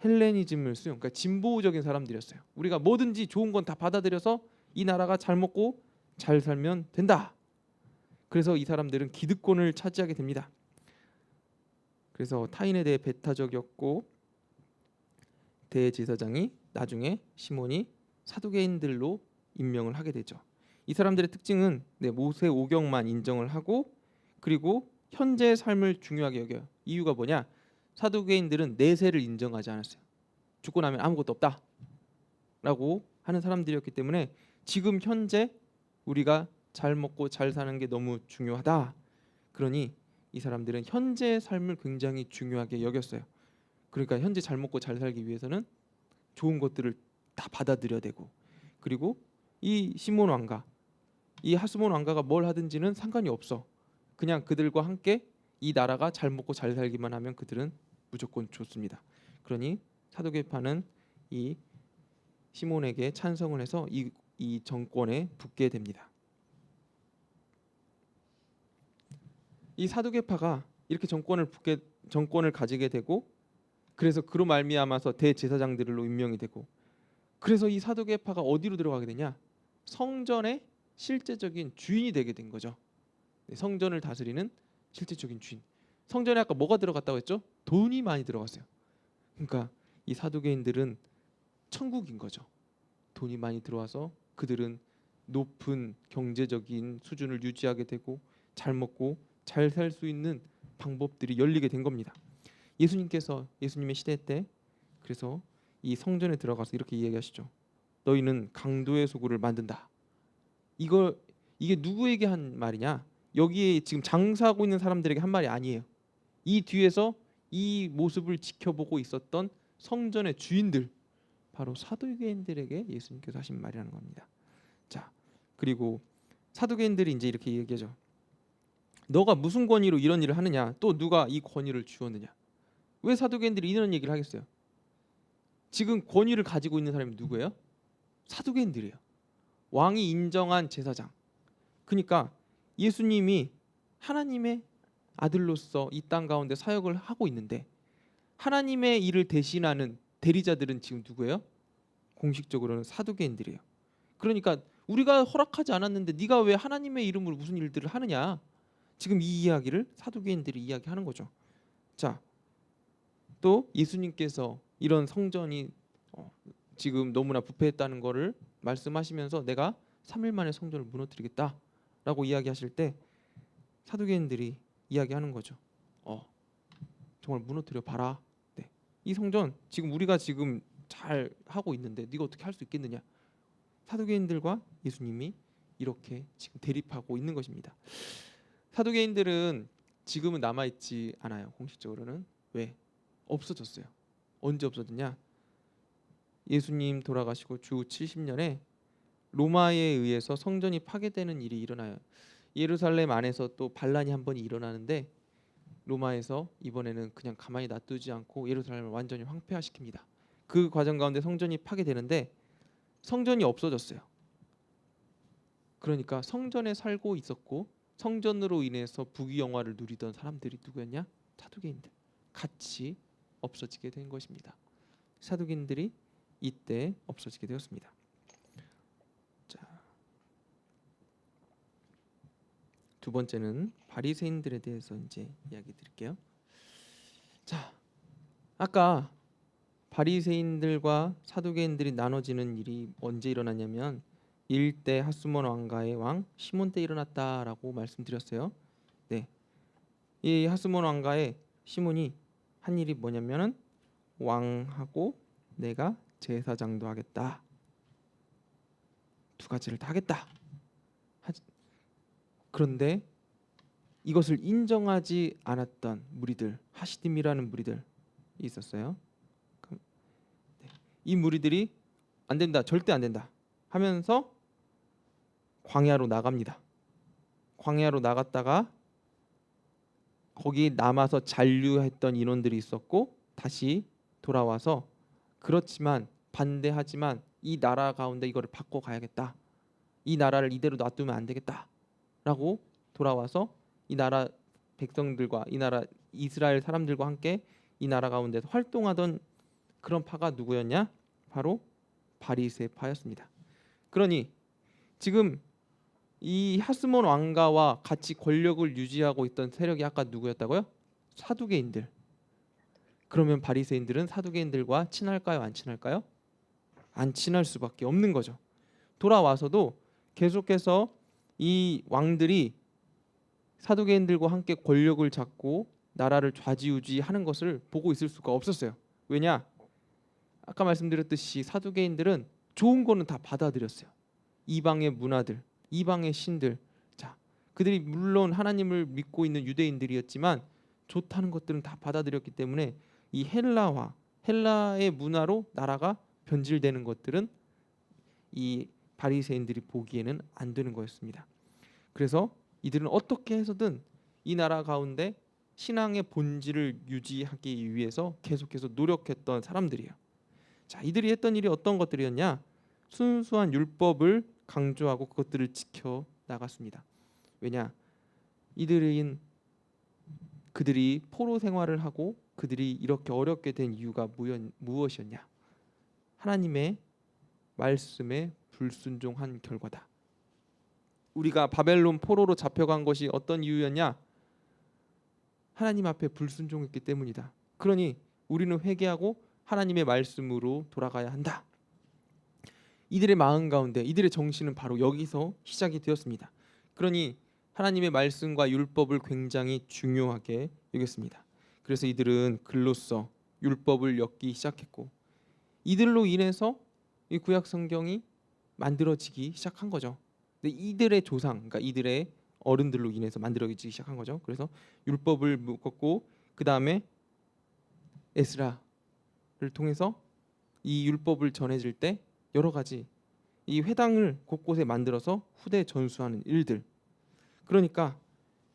헬레니즘을 수용, 그러니까 진보적인 사람들이었어요. 우리가 뭐든지 좋은 건 다 받아들여서 이 나라가 잘 먹고 잘 살면 된다. 그래서 이 사람들은 기득권을 차지하게 됩니다. 그래서 타인에 대해 배타적이었고 대제사장이 나중에 시몬이 사두개인들로 임명을 하게 되죠. 이 사람들의 특징은 모세 오경만 인정을 하고 그리고 현재의 삶을 중요하게 여겨요. 이유가 뭐냐? 사두개인들은 내세를 인정하지 않았어요. 죽고 나면 아무것도 없다라고 하는 사람들이었기 때문에 지금 현재 우리가 잘 먹고 잘 사는 게 너무 중요하다. 그러니 이 사람들은 현재의 삶을 굉장히 중요하게 여겼어요. 그러니까 현재 잘 먹고 잘 살기 위해서는 좋은 것들을 다 받아들여야 되고 그리고 이 시몬 왕가, 이 하스몬 왕가가 뭘 하든지는 상관이 없어. 그냥 그들과 함께 이 나라가 잘 먹고 잘 살기만 하면 그들은 무조건 좋습니다. 그러니 사두개파는 이 시몬에게 찬성을 해서 이 정권에 붙게 됩니다. 이 사두개파가 이렇게 정권을 가지게 되고 그래서 그로 말미암아서 대제사장들로 임명이 되고 그래서 이 사두개파가 어디로 들어가게 되냐? 성전의 실제적인 주인이 되게 된 거죠. 성전을 다스리는 실제적인 주인. 성전에 아까 뭐가 들어갔다고 했죠? 돈이 많이 들어갔어요. 그러니까 이 사두개인들은 천국인 거죠. 돈이 많이 들어와서 그들은 높은 경제적인 수준을 유지하게 되고 잘 먹고 잘 살 수 있는 방법들이 열리게 된 겁니다. 예수님의 시대 때 그래서 이 성전에 들어가서 이렇게 이야기하시죠. 너희는 강도의 소굴을 만든다. 이게 누구에게 한 말이냐? 여기에 지금 장사하고 있는 사람들에게 한 말이 아니에요. 이 뒤에서 이 모습을 지켜보고 있었던 성전의 주인들, 바로 사두개인들에게 예수님께서 하신 말이라는 겁니다. 자, 그리고 사두개인들이 이제 이렇게 얘기하죠. 너가 무슨 권위로 이런 일을 하느냐? 또 누가 이 권위를 주었느냐? 왜 사두개인들이 이런 얘기를 하겠어요? 지금 권위를 가지고 있는 사람이 누구예요? 사두개인들이에요. 왕이 인정한 제사장. 그러니까 예수님이 하나님의 아들로서 이 땅 가운데 사역을 하고 있는데 하나님의 일을 대신하는 대리자들은 지금 누구예요? 공식적으로는 사두개인들이에요. 그러니까 우리가 허락하지 않았는데 네가 왜 하나님의 이름으로 무슨 일들을 하느냐? 지금 이 이야기를 사두개인들이 이야기하는 거죠. 자, 또 예수님께서 이런 성전이 지금 너무나 부패했다는 것을 말씀하시면서 내가 3일 만에 성전을 무너뜨리겠다라고 이야기하실 때 사두개인들이 이야기하는 거죠. 정말 무너뜨려 봐라. 네. 이 성전 지금 우리가 지금 잘 하고 있는데 네가 어떻게 할 수 있겠느냐? 사두개인들과 예수님이 이렇게 지금 대립하고 있는 것입니다. 사두개인들은 지금은 남아 있지 않아요. 공식적으로는. 왜? 없어졌어요. 언제 없어졌냐? 예수님 돌아가시고 주 70년에 로마에 의해서 성전이 파괴되는 일이 일어나요. 예루살렘 안에서 또 반란이 한 번이 일어나는데 로마에서 이번에는 그냥 가만히 놔두지 않고 예루살렘을 완전히 황폐화시킵니다. 그 과정 가운데 성전이 파괴되는데 성전이 없어졌어요. 그러니까 성전에 살고 있었고 성전으로 인해서 부귀영화를 누리던 사람들이 누구였냐? 사두개인들. 같이 없어지게 된 것입니다. 사두개인들이 이때 없어지게 되었습니다. 자, 두 번째는 바리새인들에 대해서 이제 이야기 드릴게요. 자, 아까 바리새인들과 사두개인들이 나눠지는 일이 언제 일어났냐면 1대 하스몬 왕가의 왕 시몬 때 일어났다라고 말씀드렸어요. 네, 이 하스몬 왕가의 시몬이 한 일이 뭐냐면은 왕하고 내가 제사장도 하겠다. 두 가지를 다 하겠다. 그런데 이것을 인정하지 않았던 무리들, 하시딤이라는 무리들이 있었어요. 이 무리들이 안 된다, 절대 안 된다 하면서 광야로 나갑니다. 광야로 나갔다가 거기 남아서 잔류했던 인원들이 있었고 다시 돌아와서 그렇지만 반대하지만 이 나라 가운데 이거를 바꿔 가야겠다. 이 나라를 이대로 놔두면 안 되겠다라고 돌아와서 이 나라 백성들과 이 나라 이스라엘 사람들과 함께 이 나라 가운데서 활동하던 그런 파가 누구였냐? 바로 바리새파였습니다. 그러니 지금 이 하스몬 왕가와 같이 권력을 유지하고 있던 세력이 아까 누구였다고요? 사두개인들. 그러면 바리새인들은 사두개인들과 친할까요? 안 친할까요? 안 친할 수밖에 없는 거죠. 돌아와서도 계속해서 이 왕들이 사두개인들과 함께 권력을 잡고 나라를 좌지우지하는 것을 보고 있을 수가 없었어요. 왜냐? 아까 말씀드렸듯이 사두개인들은 좋은 거는 다 받아들였어요. 이방의 문화들, 이방의 신들. 자, 그들이 물론 하나님을 믿고 있는 유대인들이었지만 좋다는 것들은 다 받아들였기 때문에 이 헬라화, 헬라의 문화로 나라가 변질되는 것들은 이 바리새인들이 보기에는 안 되는 거였습니다. 그래서 이들은 어떻게 해서든 이 나라 가운데 신앙의 본질을 유지하기 위해서 계속해서 노력했던 사람들이에요. 자, 이들이 했던 일이 어떤 것들이었냐? 순수한 율법을 강조하고 그것들을 지켜 나갔습니다. 왜냐? 그들이 포로 생활을 하고 그들이 이렇게 어렵게 된 이유가 무엇이었냐? 하나님의 말씀에 불순종한 결과다. 우리가 바벨론 포로로 잡혀간 것이 어떤 이유였냐? 하나님 앞에 불순종했기 때문이다. 그러니 우리는 회개하고 하나님의 말씀으로 돌아가야 한다. 이들의 마음 가운데 이들의 정신은 바로 여기서 시작이 되었습니다. 그러니 하나님의 말씀과 율법을 굉장히 중요하게 여겼습니다. 그래서 이들은 글로써 율법을 엮기 시작했고 이들로 인해서 이 구약 성경이 만들어지기 시작한 거죠. 근데 이들의 조상, 그러니까 이들의 어른들로 인해서 만들어지기 시작한 거죠. 그래서 율법을 묶었고 그 다음에 에스라를 통해서 이 율법을 전해질 때 여러 가지 이 회당을 곳곳에 만들어서 후대 전수하는 일들. 그러니까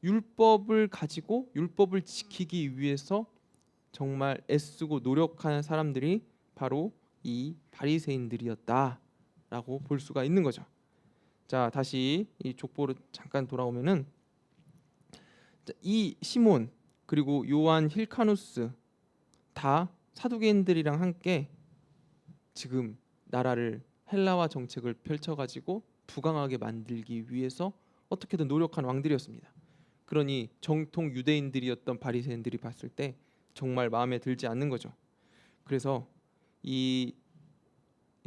율법을 가지고 율법을 지키기 위해서 정말 애쓰고 노력하는 사람들이 바로 이 바리새인들이었다라고 볼 수가 있는 거죠. 자, 다시 이 족보로 잠깐 돌아오면은 이 시몬 그리고 요한 힐카누스 다 사두개인들이랑 함께 지금 나라를 헬라화 정책을 펼쳐가지고 부강하게 만들기 위해서 어떻게든 노력한 왕들이었습니다. 그러니 정통 유대인들이었던 바리새인들이 봤을 때 정말 마음에 들지 않는 거죠. 그래서 이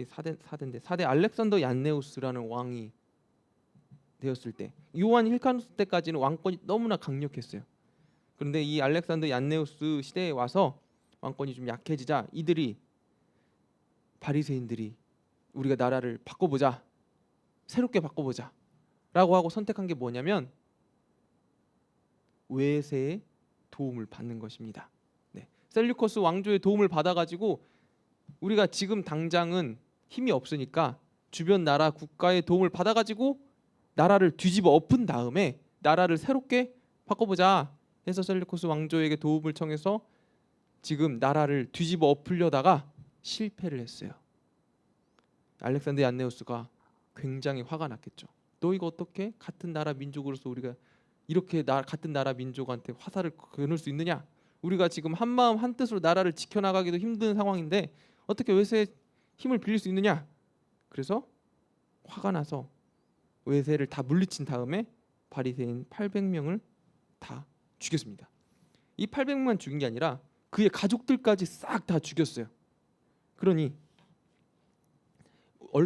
사대 알렉산더 얀네우스라는 왕이 되었을 때 요한 힐카누스 때까지는 왕권이 너무나 강력했어요. 그런데 이 알렉산더 얀네우스 시대에 와서 왕권이 좀 약해지자 이들이 바리새인들이 우리가 나라를 바꿔보자, 새롭게 바꿔보자 라고 하고 선택한 게 뭐냐면 외세의 도움을 받는 것입니다. 네. 셀류커스 왕조의 도움을 받아가지고 우리가 지금 당장은 힘이 없으니까 주변 나라 국가의 도움을 받아가지고 나라를 뒤집어 엎은 다음에 나라를 새롭게 바꿔보자 해서 셀류커스 왕조에게 도움을 청해서 지금 나라를 뒤집어 엎으려다가 실패를 했어요. 알렉산더 얀네우스가 굉장히 화가 났겠죠. 너 이거 어떻게 같은 나라 민족으로서 우리가 이렇게 같은 나라 민족한테 화살을 겨눌 수 있느냐? 우리가 지금 한 마음 한 뜻으로 나라를 지켜나가기도 힘든 상황인데 어떻게 외세의 힘을 빌릴 수 있느냐? 그래서 화가 나서 외세를 다 물리친 다음에 바리새인 800명을 다 죽였습니다. 이 800만 죽인 게 아니라 그의 가족들까지 싹 다 죽였어요. 그러니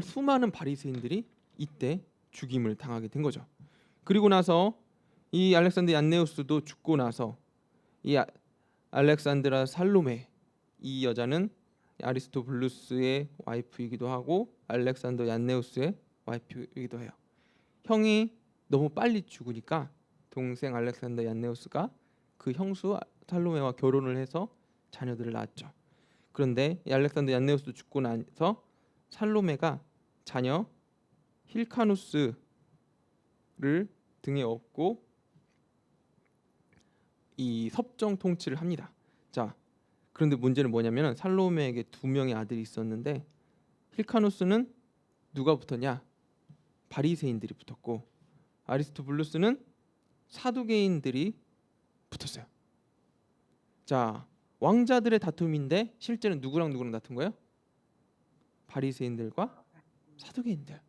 수많은 바리새인들이 이때 죽임을 당하게 된 거죠. 그리고 나서 이 알렉산더 얀네우스도 죽고 나서 이 알렉산드라 살로메 이 여자는 아리스토블루스의 와이프이기도 하고 알렉산더 얀네우스의 와이프이기도 해요. 형이 너무 빨리 죽으니까 동생 알렉산더 얀네우스가 그 형수 살로메와 결혼을 해서 자녀들을 낳았죠. 그런데 이 알렉산더 얀네우스도 죽고 나서 살로메가 자녀 힐카누스를 등에 업고 이 섭정 통치를 합니다. 자, 그런데 문제는 뭐냐면 살로메에게 두 명의 아들이 있었는데 힐카누스는 누가 붙었냐? 바리새인들이 붙었고 아리스토블루스는 사두개인들이 붙었어요. 자, 왕자들의 다툼인데 실제는 누구랑 다툰 거예요? 바리새인들과 사두개인들.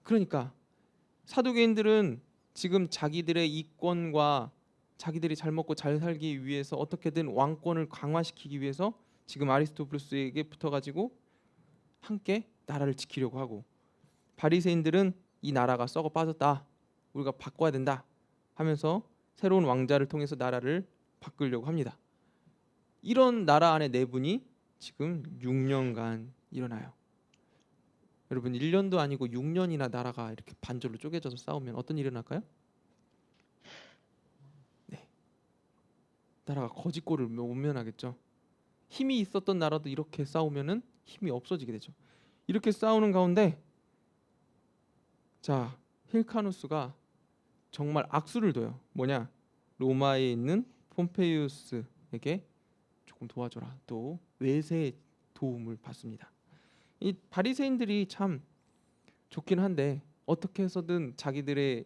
그러니까 사두개인들은 지금 자기들의 이권과 자기들이 잘 먹고 잘 살기 위해서 어떻게든 왕권을 강화시키기 위해서 지금 아리스토블루스에게 붙어가지고 함께 나라를 지키려고 하고, 바리새인들은 이 나라가 썩어 빠졌다, 우리가 바꿔야 된다 하면서 새로운 왕자를 통해서 나라를 바꾸려고 합니다. 이런 나라 안의 내분이 지금 6년간 일어나요. 여러분 1년도 아니고 6년이나 나라가 이렇게 반절로 쪼개져서 싸우면 어떤 일이 일어날까요? 네, 나라가 거지꼴을 못 면하겠죠. 힘이 있었던 나라도 이렇게 싸우면은 힘이 없어지게 되죠. 이렇게 싸우는 가운데 자, 힐카누스가 정말 악수를 둬요. 뭐냐? 로마에 있는 폼페이우스에게 조금 도와줘라. 또 외세의 도움을 받습니다. 이 바리새인들이 참 좋긴 한데 어떻게 해서든 자기들의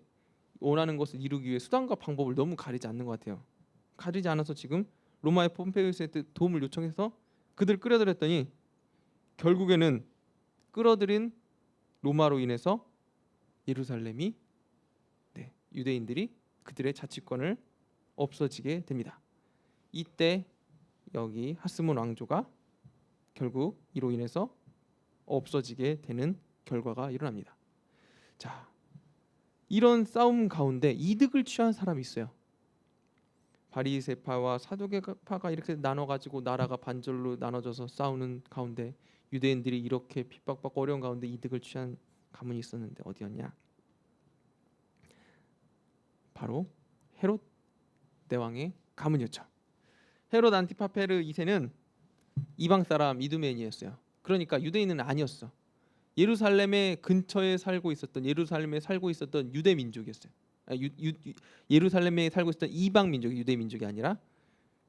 원하는 것을 이루기 위해 수단과 방법을 너무 가리지 않는 것 같아요. 가리지 않아서 지금 로마의 폼페이우스한테 도움을 요청해서 그들 끌어들였더니 결국에는 끌어들인 로마로 인해서 예루살렘이 유대인들이 그들의 자치권을 없어지게 됩니다. 이때 여기 하스몬 왕조가 결국 이로 인해서 없어지게 되는 결과가 일어납니다. 자, 이런 싸움 가운데 이득을 취한 사람이 있어요. 바리새파와 사두개파가 이렇게 나눠가지고 나라가 반절로 나눠져서 싸우는 가운데 유대인들이 이렇게 핍박받고 어려운 가운데 이득을 취한 가문이 있었는데 어디였냐? 바로 헤롯 대왕의 가문이었죠. 헤롯 안티파페르 2세는 이방 사람 이두메인이었어요. 그러니까 유대인은 아니었어. 예루살렘의 근처에 살고 있었던, 예루살렘에 살고 있었던 유대 민족이었어요. 예루살렘에 살고 있었던 이방 민족이 유대 민족이 아니라,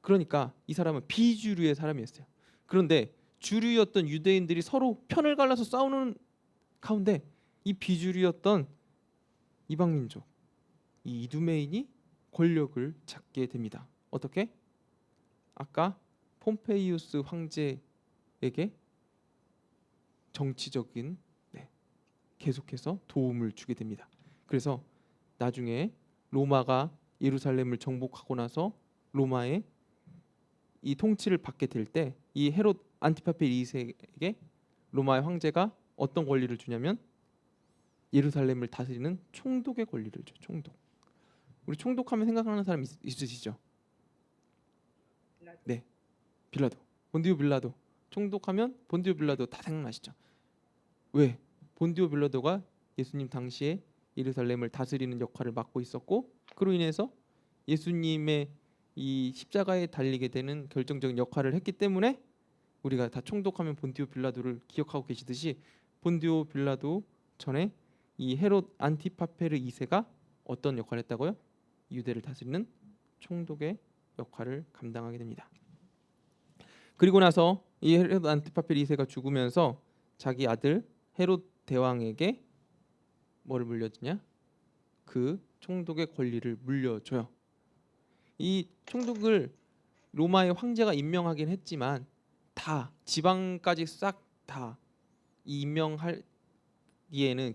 그러니까 이 사람은 비주류의 사람이었어요. 그런데 주류였던 유대인들이 서로 편을 갈라서 싸우는 가운데 이 비주류였던 이방 민족, 이 이두메인이 권력을 잡게 됩니다. 어떻게? 아까 폼페이우스 황제에게 정치적인 계속해서 도움을 주게 됩니다. 그래서 나중에 로마가 예루살렘을 정복하고 나서 로마의 이 통치를 받게 될 때 이 헤롯 안티파페 2세에게 로마의 황제가 어떤 권리를 주냐면 예루살렘을 다스리는 총독의 권리를 줘. 총독. 우리 총독하면 생각나는 사람 있으시죠? 네, 빌라도, 본디오 빌라도. 총독하면 본디오 빌라도 다 생각나시죠? 왜? 본디오 빌라도가 예수님 당시에 예루살렘을 다스리는 역할을 맡고 있었고, 그로 인해서 예수님의 이 십자가에 달리게 되는 결정적인 역할을 했기 때문에 우리가 다 총독하면 본디오 빌라도를 기억하고 계시듯이, 본디오 빌라도 전에 이 헤롯 안티파페르 2세가 어떤 역할을 했다고요? 유대를 다스리는 총독의 역할을 감당하게 됩니다. 그리고 나서 이 헤롯 안티파페르 2세가 죽으면서 자기 아들 헤롯 대왕에게 뭐를 물려주냐? 그 총독의 권리를 물려줘요. 이 총독을 로마의 황제가 임명하긴 했지만 다 지방까지 싹 다 임명하기에는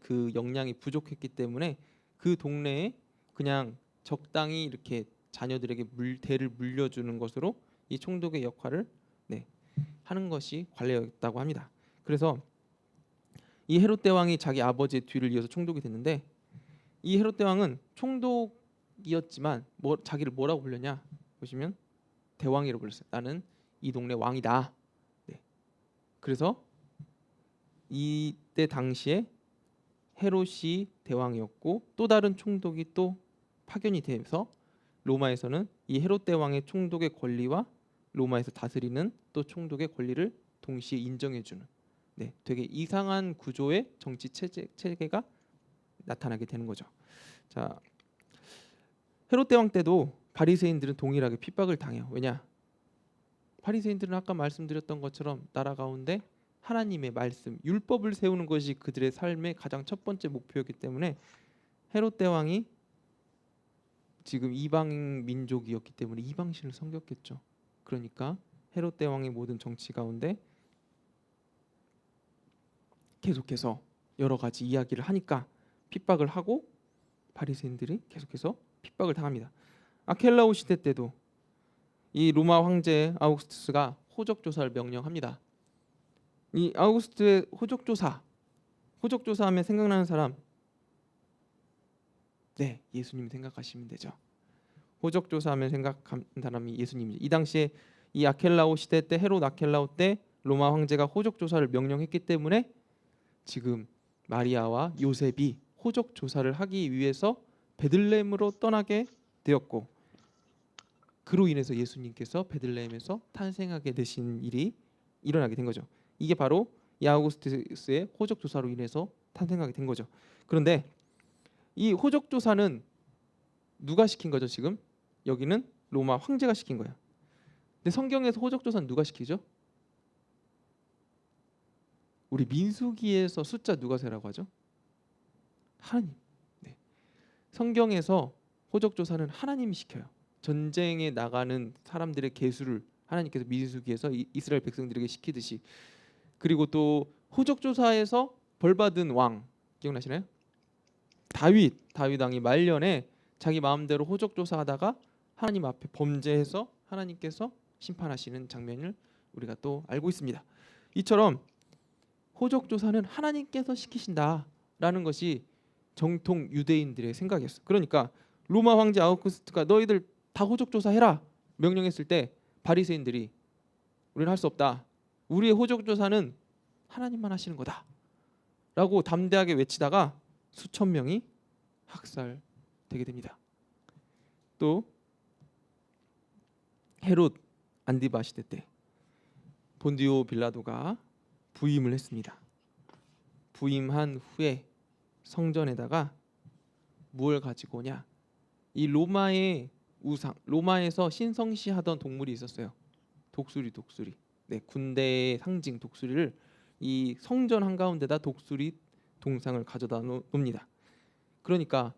그 역량이 부족했기 때문에 그 동네에 그냥 적당히 이렇게 자녀들에게 대를 물려주는 것으로 이 총독의 역할을 하는 것이 관례였다고 합니다. 그래서 이 헤롯 대왕이 자기 아버지의 뒤를 이어서 총독이 됐는데, 이 헤롯 대왕은 총독이었지만 자기를 뭐라고 불렸냐? 보시면 대왕이라고 불렀어요. 나는 이 동네 왕이다. 그래서 이때 당시에 헤롯이 대왕이었고 또 다른 총독이 또 파견이 돼서 로마에서는 이 헤롯 대왕의 총독의 권리와 로마에서 다스리는 또 총독의 권리를 동시에 인정해주는 되게 이상한 구조의 정치 체계가 나타나게 되는 거죠. 자, 헤롯 대왕 때도 바리새인들은 동일하게 핍박을 당해요. 왜냐? 바리새인들은 아까 말씀드렸던 것처럼 나라 가운데 하나님의 말씀, 율법을 세우는 것이 그들의 삶의 가장 첫 번째 목표였기 때문에 헤롯 대왕이 지금 이방 민족이었기 때문에 이방신을 섬겼겠죠. 그러니까 헤롯 대왕의 모든 정치 가운데 계속해서 여러 가지 이야기를 하니까 핍박을 하고 바리새인들이 계속해서 핍박을 당합니다. 아켈라오 시대 때도 이 로마 황제 아우구스투스가 호적 조사를 명령합니다. 이 아우구스투스의 호적 조사하면 생각나는 사람, 네, 예수님 생각하시면 되죠. 호적 조사하면 생각하는 사람이 예수님이죠. 이 당시에 이 아켈라오 시대 때 헤롯 아켈라오 때 로마 황제가 호적 조사를 명령했기 때문에 지금 마리아와 요셉이 호적 조사를 하기 위해서 베들레헴으로 떠나게 되었고, 그로 인해서 예수님께서 베들레헴에서 탄생하게 되신 일이 일어나게 된 거죠. 이게 바로 이 아우구스투스의 호적 조사로 인해서 탄생하게 된 거죠. 그런데 이 호적 조사는 누가 시킨 거죠? 지금 여기는 로마 황제가 시킨 거예요. 근데 성경에서 호적 조사는 누가 시키죠? 우리 민수기에서 숫자 누가 세라고 하죠? 하나님. 네. 성경에서 호적 조사는 하나님이 시켜요. 전쟁에 나가는 사람들의 계수를 하나님께서 민수기에서 이스라엘 백성들에게 시키듯이. 그리고 또 호적 조사에서 벌받은 왕 기억나시나요? 다윗 왕이 말년에 자기 마음대로 호적 조사하다가 하나님 앞에 범죄해서 하나님께서 심판하시는 장면을 우리가 또 알고 있습니다. 이처럼 호적 조사는 하나님께서 시키신다라는 것이 정통 유대인들의 생각이었어. 그러니까 로마 황제 아우구스투스가 너희들 다 호적 조사해라 명령했을 때 바리새인들이 우리는 할 수 없다. 우리의 호적 조사는 하나님만 하시는 거다라고 담대하게 외치다가 수천 명이 학살되게 됩니다. 또 헤롯 안디바 시대 때 본디오 빌라도가 부임을 했습니다. 부임한 후에 성전에다가 무엇을 가지고 오냐? 이 로마의 우상, 로마에서 신성시하던 동물이 있었어요. 독수리. 네, 군대의 상징 독수리를 이 성전 한가운데다 독수리 동상을 가져다 놓습니다. 그러니까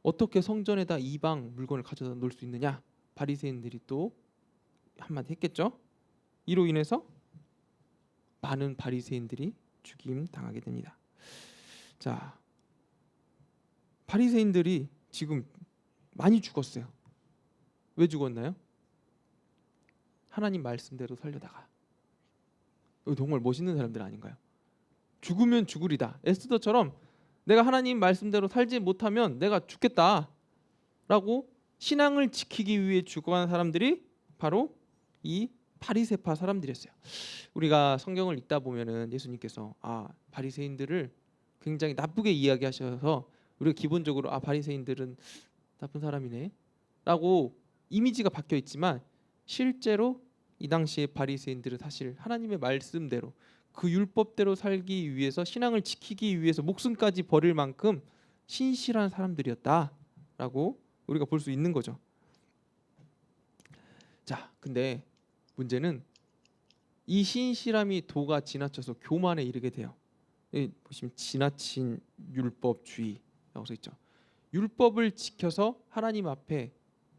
어떻게 성전에다 이방 물건을 가져다 놓을 수 있느냐? 바리새인들이 또 한마디 했겠죠. 이로 인해서 많은 바리새인들이 죽임 당하게 됩니다. 자, 바리새인들이 지금 많이 죽었어요. 왜 죽었나요? 하나님 말씀대로 살려다가. 정말 멋있는 사람들 아닌가요? 죽으면 죽으리다. 에스더처럼 내가 하나님 말씀대로 살지 못하면 내가 죽겠다라고 신앙을 지키기 위해 죽어간 사람들이 바로 이 바리새파 사람들이었어요. 우리가 성경을 읽다 보면은 예수님께서 바리새인들을 굉장히 나쁘게 이야기하셔서 우리가 기본적으로 바리새인들은 나쁜 사람이네라고 이미지가 박혀 있지만 실제로 이 당시의 바리새인들은 사실 하나님의 말씀대로 그 율법대로 살기 위해서 신앙을 지키기 위해서 목숨까지 버릴 만큼 신실한 사람들이었다라고 우리가 볼 수 있는 거죠. 자, 근데 문제는 이 신실함이 도가 지나쳐서 교만에 이르게 돼요. 여기 보시면 지나친 율법주의라고 써 있죠. 율법을 지켜서 하나님 앞에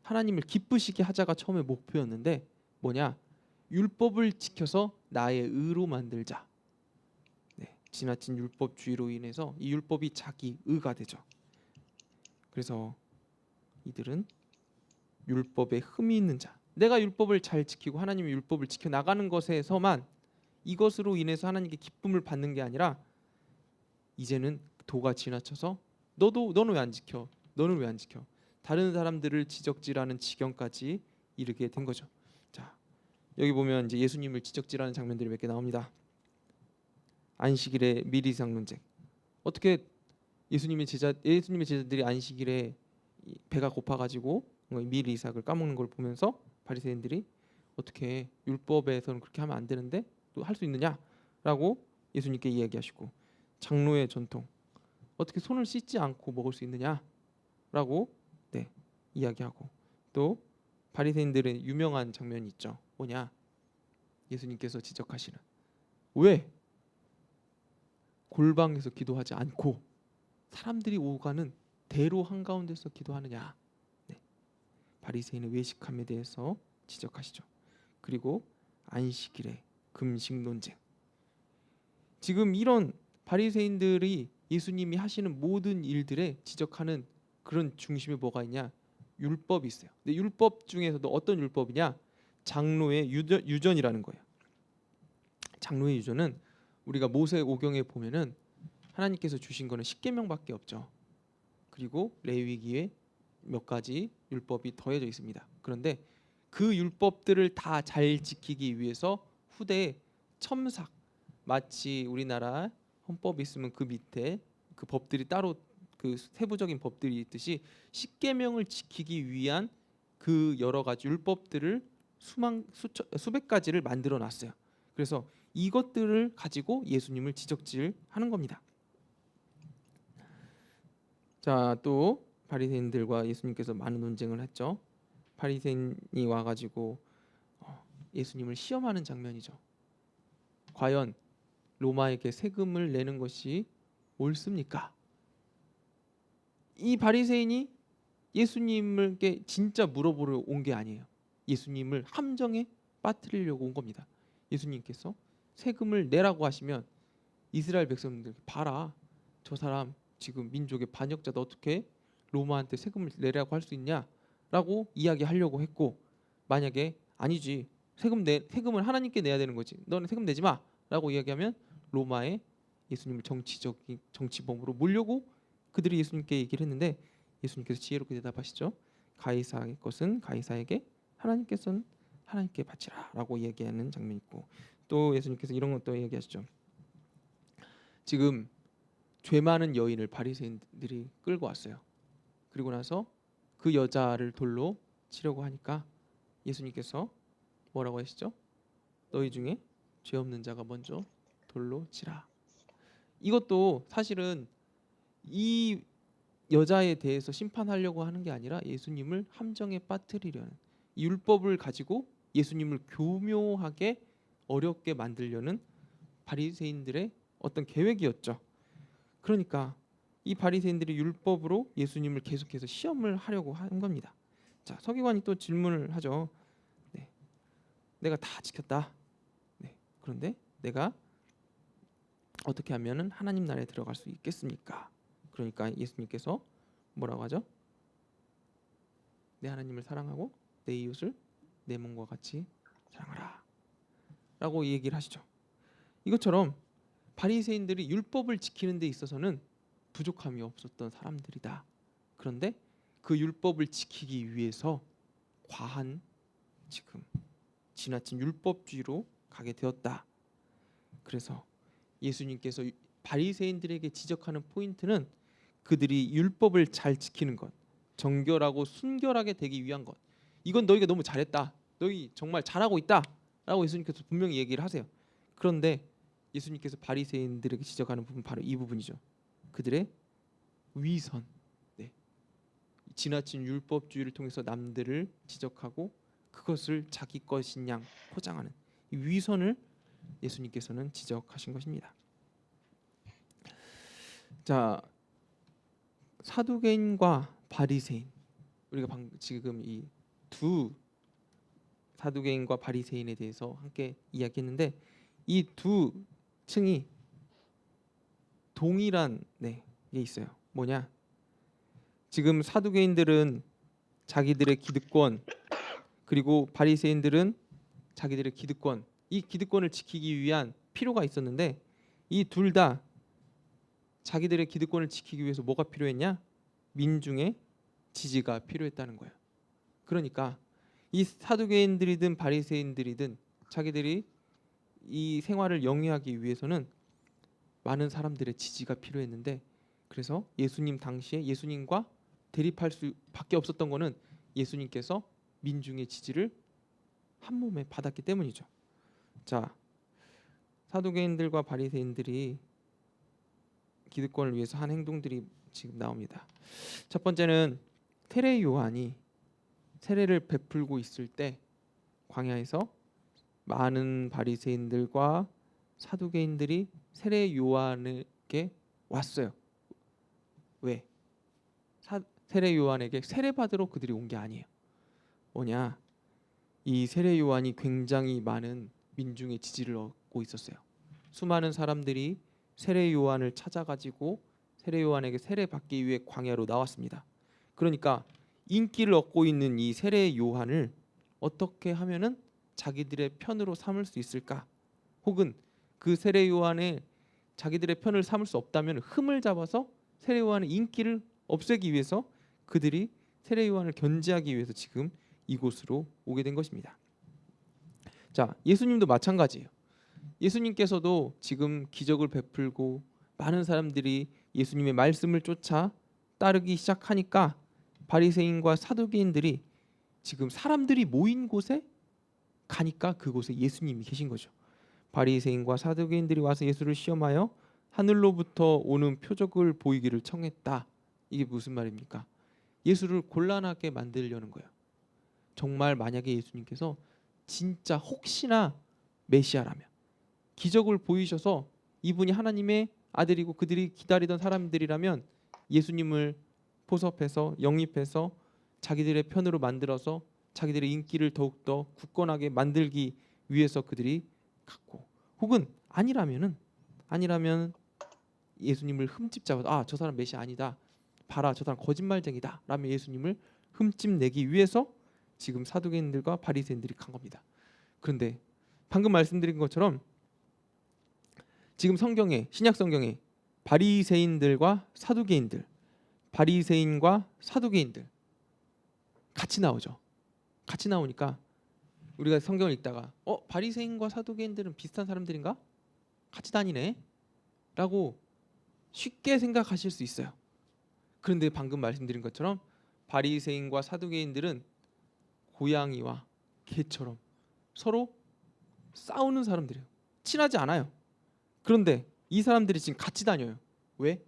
하나님을 기쁘시게 하자가 처음에 목표였는데 뭐냐? 율법을 지켜서 나의 의로 만들자. 네, 지나친 율법주의로 인해서 이 율법이 자기 의가 되죠. 그래서 이들은 율법에 흠이 있는 자, 내가 율법을 잘 지키고 하나님의 율법을 지켜 나가는 것에서만 이것으로 인해서 하나님께 기쁨을 받는 게 아니라 이제는 도가 지나쳐서 너는 왜 안 지켜? 너는 왜 안 지켜? 다른 사람들을 지적질하는 지경까지 이르게 된 거죠. 자, 여기 보면 이제 예수님을 지적질하는 장면들이 몇 개 나옵니다. 안식일에 미리상 논쟁. 어떻게 예수님의 제자들이 안식일에 배가 고파가지고 미리 이삭을 까먹는 걸 보면서 바리새인들이 어떻게 율법에서는 그렇게 하면 안 되는데 또 할 수 있느냐라고 예수님께 이야기하시고, 장로의 전통, 어떻게 손을 씻지 않고 먹을 수 있느냐라고 네, 이야기하고, 또 바리새인들의 유명한 장면이 있죠. 뭐냐? 예수님께서 지적하시는, 왜 골방에서 기도하지 않고 사람들이 오가는 대로 한가운데서 기도하느냐. 네. 바리새인의 외식함에 대해서 지적하시죠. 그리고 안식일의 금식 논쟁. 지금 이런 바리새인들이 예수님이 하시는 모든 일들에 지적하는 그런 중심에 뭐가 있냐? 율법이 있어요. 근데 율법 중에서도 어떤 율법이냐? 장로의 유전이라는 거예요. 장로의 유전은 우리가 모세오경에 보면은 하나님께서 주신 거는 10계명밖에 없죠. 그리고 레위기에 몇 가지 율법이 더해져 있습니다. 그런데 그 율법들을 다 잘 지키기 위해서 후대에 첨삭, 마치 우리나라 헌법이 있으면 그 밑에 그 법들이 따로 그 세부적인 법들이 있듯이 10계명을 지키기 위한 그 여러 가지 율법들을 수백 가지를 만들어 놨어요. 그래서 이것들을 가지고 예수님을 지적질하는 겁니다. 자, 또 바리새인들과 예수님께서 많은 논쟁을 했죠. 바리새인이 와가지고 예수님을 시험하는 장면이죠. 과연 로마에게 세금을 내는 것이 옳습니까? 이 바리새인이 예수님께 진짜 물어보러 온 게 아니에요. 예수님을 함정에 빠뜨리려고 온 겁니다. 예수님께서 세금을 내라고 하시면 이스라엘 백성들, 봐라, 저 사람 지금 민족의 반역자도 어떻게 로마한테 세금을 내라고 할 수 있냐라고 이야기하려고 했고, 만약에 아니지, 세금을 하나님께 내야 되는 거지, 너는 세금 내지 마라고 이야기하면 로마에 예수님을 정치범으로 몰려고 그들이 예수님께 얘기를 했는데, 예수님께서 지혜롭게 대답하시죠. 가이사의 것은 가이사에게, 하나님께서는 하나님께 바치라라고 얘기하는 장면이 있고, 또 예수님께서 이런 것도 얘기하시죠. 지금 죄 많은 여인을 바리새인들이 끌고 왔어요. 그리고 나서 그 여자를 돌로 치려고 하니까 예수님께서 뭐라고 하시죠? 너희 중에 죄 없는 자가 먼저 돌로 치라. 이것도 사실은 이 여자에 대해서 심판하려고 하는 게 아니라 예수님을 함정에 빠뜨리려는, 이 율법을 가지고 예수님을 교묘하게 어렵게 만들려는 바리새인들의 어떤 계획이었죠. 그러니까 이 바리새인들이 율법으로 예수님을 계속해서 시험을 하려고 한 겁니다. 자, 서기관이 또 질문을 하죠. 네, 내가 다 지켰다. 네, 그런데 내가 어떻게 하면은 하나님 나라에 들어갈 수 있겠습니까? 그러니까 예수님께서 뭐라고 하죠? 내 하나님을 사랑하고 내 이웃을 내 몸과 같이 사랑하라 라고 얘기를 하시죠. 이것처럼 바리새인들이 율법을 지키는 데 있어서는 부족함이 없었던 사람들이다. 그런데 그 율법을 지키기 위해서 과한, 지금 지나친 율법주의로 가게 되었다. 그래서 예수님께서 바리새인들에게 지적하는 포인트는 그들이 율법을 잘 지키는 것, 정결하고 순결하게 되기 위한 것, 이건 너희가 너무 잘했다, 너희 정말 잘하고 있다 라고 예수님께서 분명히 얘기를 하세요. 그런데 예수님께서 바리새인들에게 지적하는 부분, 바로 이 부분이죠. 그들의 위선, 네, 지나친 율법주의를 통해서 남들을 지적하고 그것을 자기 것인 양 포장하는 이 위선을 예수님께서는 지적하신 것입니다. 자, 사두개인과 바리새인, 우리가 지금 이 두 사두개인과 바리새인에 대해서 함께 이야기했는데, 이 두 층이 동일한 게 있어요. 뭐냐? 지금 사두개인들은 자기들의 기득권, 그리고 바리새인들은 자기들의 기득권, 이 기득권을 지키기 위한 필요가 있었는데, 이 둘 다 자기들의 기득권을 지키기 위해서 뭐가 필요했냐? 민중의 지지가 필요했다는 거예요. 그러니까 이 사두개인들이든 바리새인들이든 자기들이 이 생활을 영위하기 위해서는 많은 사람들의 지지가 필요했는데, 그래서 예수님 당시에 예수님과 대립할 수밖에 없었던 거는 예수님께서 민중의 지지를 한 몸에 받았기 때문이죠. 자, 사두개인들과 바리새인들이 기득권을 위해서 한 행동들이 지금 나옵니다. 첫 번째는 세례 요한이 세례를 베풀고 있을 때 광야에서 많은 바리새인들과 사두개인들이 세례 요한에게 왔어요. 왜? 세례 요한에게 세례 받으러 그들이 온 게 아니에요. 뭐냐? 이 세례 요한이 굉장히 많은 민중의 지지를 얻고 있었어요. 수많은 사람들이 세례 요한을 찾아가지고 세례 요한에게 세례 받기 위해 광야로 나왔습니다. 그러니까 인기를 얻고 있는 이 세례 요한을 어떻게 하면은 자기들의 편으로 삼을 수 있을까? 혹은 그 세례 요한의 자기들의 편을 삼을 수 없다면 흠을 잡아서 세례 요한의 인기를 없애기 위해서 그들이 세례 요한을 견제하기 위해서 지금 이곳으로 오게 된 것입니다. 자, 예수님도 마찬가지예요. 예수님께서도 지금 기적을 베풀고 많은 사람들이 예수님의 말씀을 쫓아 따르기 시작하니까 바리새인과 사두개인들이 지금 사람들이 모인 곳에 가니까 그곳에 예수님이 계신 거죠. 바리새인과 사두개인들이 와서 예수를 시험하여 하늘로부터 오는 표적을 보이기를 청했다. 이게 무슨 말입니까? 예수를 곤란하게 만들려는 거예요. 정말 만약에 예수님께서 진짜 혹시나 메시아라면 기적을 보이셔서 이분이 하나님의 아들이고 그들이 기다리던 사람들이라면 예수님을 포섭해서 영입해서 자기들의 편으로 만들어서 자기들의 인기를 더욱더 굳건하게 만들기 위해서 그들이 갔고, 혹은 아니라면 예수님을 흠집 잡아서 저 사람 메시아 아니다, 봐라 저 사람 거짓말쟁이다 라며 예수님을 흠집 내기 위해서 지금 사두개인들과 바리새인들이 간 겁니다. 그런데 방금 말씀드린 것처럼 지금 성경에, 신약 성경에 바리새인들과 사두개인들, 바리새인과 사두개인들 같이 나오죠. 같이 나오니까 우리가 성경을 읽다가 바리새인과 사두개인들은 비슷한 사람들인가? 같이 다니네 라고 쉽게 생각하실 수 있어요. 그런데 방금 말씀드린 것처럼 바리새인과 사두개인들은 고양이와 개처럼 서로 싸우는 사람들이에요. 친하지 않아요. 그런데 이 사람들이 지금 같이 다녀요. 왜?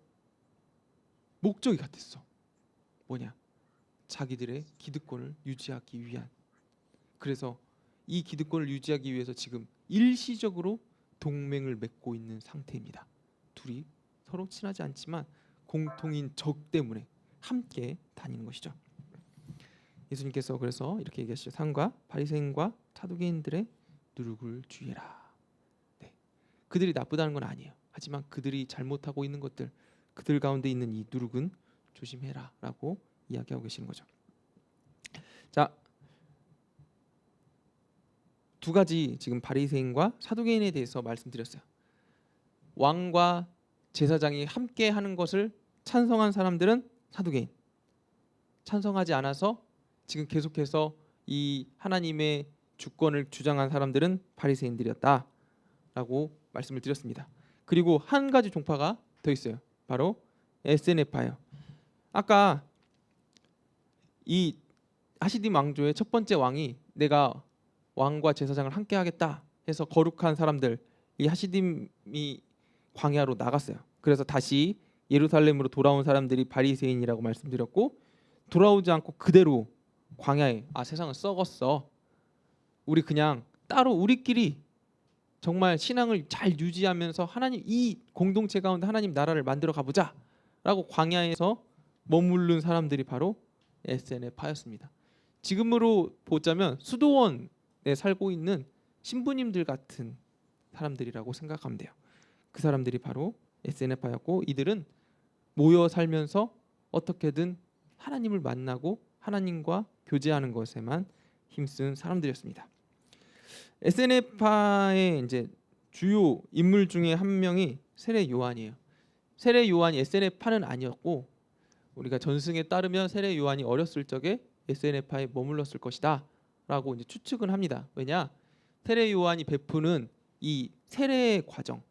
목적이 같았어. 뭐냐? 자기들의 기득권을 유지하기 위한. 그래서 이 기득권을 유지하기 위해서 지금 일시적으로 동맹을 맺고 있는 상태입니다. 둘이 서로 친하지 않지만 공통인 적 때문에 함께 다니는 것이죠. 예수님께서 그래서 이렇게 얘기하시죠. 상과 바리새인과 사두개인들의 누룩을 주의해라. 네. 그들이 나쁘다는 건 아니에요. 하지만 그들이 잘못하고 있는 것들, 그들 가운데 있는 이 누룩은 조심해라 라고 이야기하고 계시는 거죠. 자, 두 가지 지금 바리새인과 사두개인에 대해서 말씀드렸어요. 왕과 제사장이 함께 하는 것을 찬성한 사람들은 사두개인, 찬성하지 않아서 지금 계속해서 이 하나님의 주권을 주장한 사람들은 바리새인들이었다라고 말씀을 드렸습니다. 그리고 한 가지 종파가 더 있어요. 바로 에스엔에파예요. 아까 이 하시딤 왕조의 첫 번째 왕이 내가 왕과 제사장을 함께 하겠다 해서 거룩한 사람들, 이 하시딤이 광야로 나갔어요. 그래서 다시 예루살렘으로 돌아온 사람들이 바리새인이라고 말씀드렸고, 돌아오지 않고 그대로 광야에 세상은 썩었어, 우리 그냥 따로 우리끼리 정말 신앙을 잘 유지하면서 하나님 이 공동체 가운데 하나님 나라를 만들어 가보자 라고 광야에서 머무른 사람들이 바로 에스엔에파였습니다. 지금으로 보자면 수도원에 살고 있는 신부님들 같은 사람들이라고 생각하면 돼요. 그 사람들이 바로 에스엔에파였고, 이들은 모여 살면서 어떻게든 하나님을 만나고 하나님과 교제하는 것에만 힘쓴 사람들이었습니다. 에스엔에파의 이제 주요 인물 중에 한 명이 세례 요한이에요. 세례 요한이 에스엔에파는 아니었고, 우리가 전승에 따르면 세례 요한이 어렸을 적에 에스엔에파에 머물렀을 것이다 라고 이제 추측은 합니다. 왜냐? 세례 요한이 베푸는 이 세례의 과정,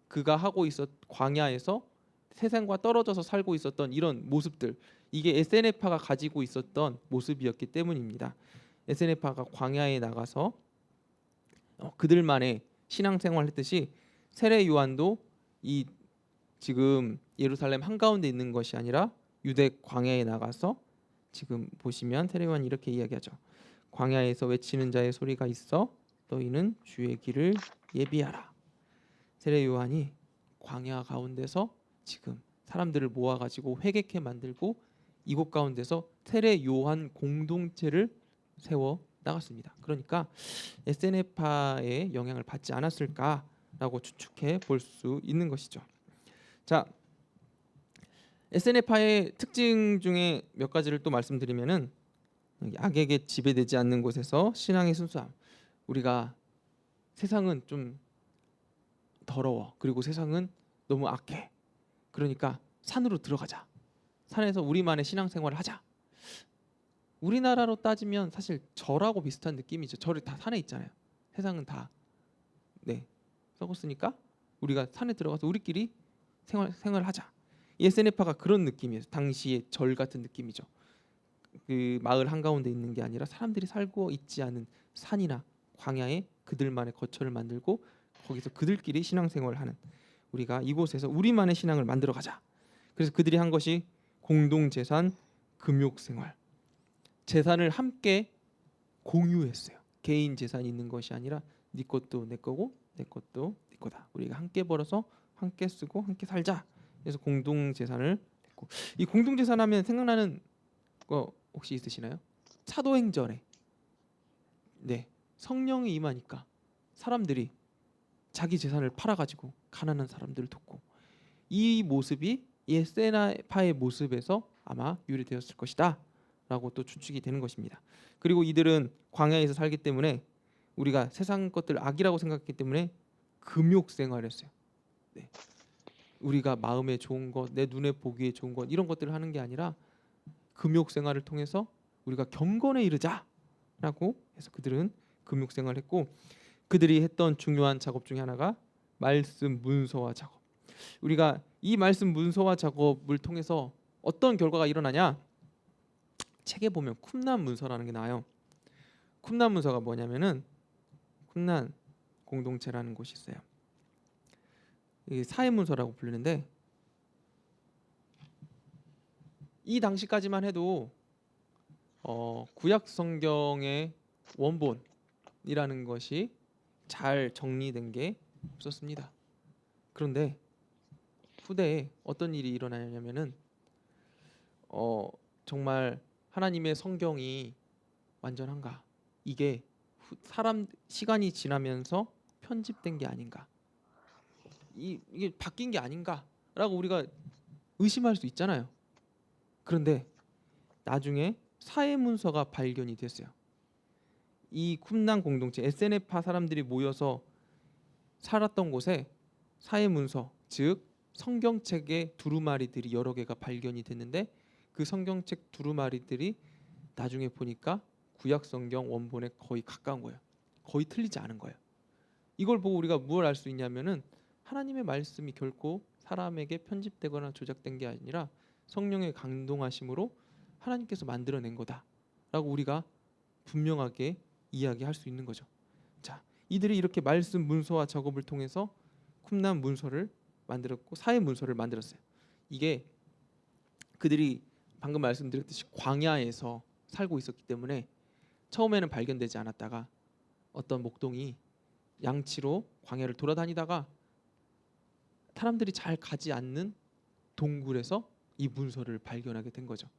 그가 하고 있었 광야에서 세상과 떨어져서 살고 있었던 이런 모습들, 이게 에스엔에파가 가지고 있었던 모습이었기 때문입니다. 에스엔에파가 광야에 나가서 그들만의 신앙생활을 했듯이 세례 요한도 이 지금 예루살렘 한가운데 있는 것이 아니라 유대 광야에 나가서 지금 보시면 세례 요한이 이렇게 이야기하죠. 광야에서 외치는 자의 소리가 있어 너희는 주의 길을 예비하라. 세례 요한이 광야 가운데서 지금 사람들을 모아가지고 회개케 만들고 이곳 가운데서 세례 요한 공동체를 세워 나갔습니다. 그러니까 에세네파의 영향을 받지 않았을까라고 추측해 볼 수 있는 것이죠. 자, 에세네파의 특징 중에 몇 가지를 또 말씀드리면은 악에게 지배되지 않는 곳에서 신앙의 순수함. 우리가 세상은 좀 더러워. 그리고 세상은 너무 악해. 그러니까 산으로 들어가자. 산에서 우리만의 신앙생활을 하자. 우리나라로 따지면 사실 절하고 비슷한 느낌이죠. 절이 다 산에 있잖아요. 세상은 다 썩었으니까 우리가 산에 들어가서 우리끼리 생활하자. 에세네파가 그런 느낌이에요. 당시의 절 같은 느낌이죠. 그 마을 한가운데 있는 게 아니라 사람들이 살고 있지 않은 산이나 광야에 그들만의 거처를 만들고 거기서 그들끼리 신앙생활을 하는, 우리가 이곳에서 우리만의 신앙을 만들어 가자. 그래서 그들이 한 것이 공동재산, 금욕생활. 재산을 함께 공유했어요. 개인 재산이 있는 것이 아니라 네 것도 내 거고 내 것도 네 거다. 우리가 함께 벌어서 함께 쓰고 함께 살자. 그래서 공동재산을 했고, 이 공동재산 하면 생각나는 거 혹시 있으시나요? 사도행전에 성령이 임하니까 사람들이 자기 재산을 팔아가지고 가난한 사람들을 돕고, 이 모습이 에세네파의 모습에서 아마 유래되었을 것이다 라고 또 추측이 되는 것입니다. 그리고 이들은 광야에서 살기 때문에 우리가 세상 것들 악이라고 생각했기 때문에 금욕 생활했어요. 우리가 마음에 좋은 것, 내 눈에 보기에 좋은 것, 이런 것들을 하는 게 아니라 금욕 생활을 통해서 우리가 경건에 이르자라고 해서 그들은 금욕 생활을 했고, 그들이 했던 중요한 작업 중에 하나가 말씀 문서화 작업. 우리가 이 말씀 문서화 작업을 통해서 어떤 결과가 일어나냐? 책에 보면 쿰난 문서라는 게 나와요. 쿰난 문서가 뭐냐면은 쿰난 공동체라는 곳이 있어요. 이 사회 문서라고 부르는데, 이 당시까지만 해도 구약 성경의 원본이라는 것이 잘 정리된 게 없었습니다. 그런데 후대에 어떤 일이 일어나냐면은 정말 하나님의 성경이 완전한가? 이게 사람 시간이 지나면서 편집된 게 아닌가? 이게 바뀐 게 아닌가라고 우리가 의심할 수 있잖아요. 그런데 나중에 사회 문서가 발견이 됐어요. 이 쿰난 공동체 에세네파 사람들이 모여서 살았던 곳에 사회 문서, 즉 성경책의 두루마리들이 여러 개가 발견이 됐는데, 그 성경책 두루마리들이 나중에 보니까 구약 성경 원본에 거의 가까운 거예요. 거의 틀리지 않은 거예요. 이걸 보고 우리가 무엇을 알 수 있냐면은 하나님의 말씀이 결코 사람에게 편집되거나 조작된 게 아니라 성령의 감동하심으로 하나님께서 만들어낸 거다라고 우리가 분명하게 이야기할 수 있는 거죠. 자, 이들이 이렇게 말씀 문서와 작업을 통해서 쿰난 문서를 만들었고 사회 문서를 만들었어요. 이게 그들이 방금 말씀드렸듯이 광야에서 살고 있었기 때문에 처음에는 발견되지 않았다가 어떤 목동이 양치로 광야를 돌아다니다가 사람들이 잘 가지 않는 동굴에서 이 문서를 발견하게 된 거죠.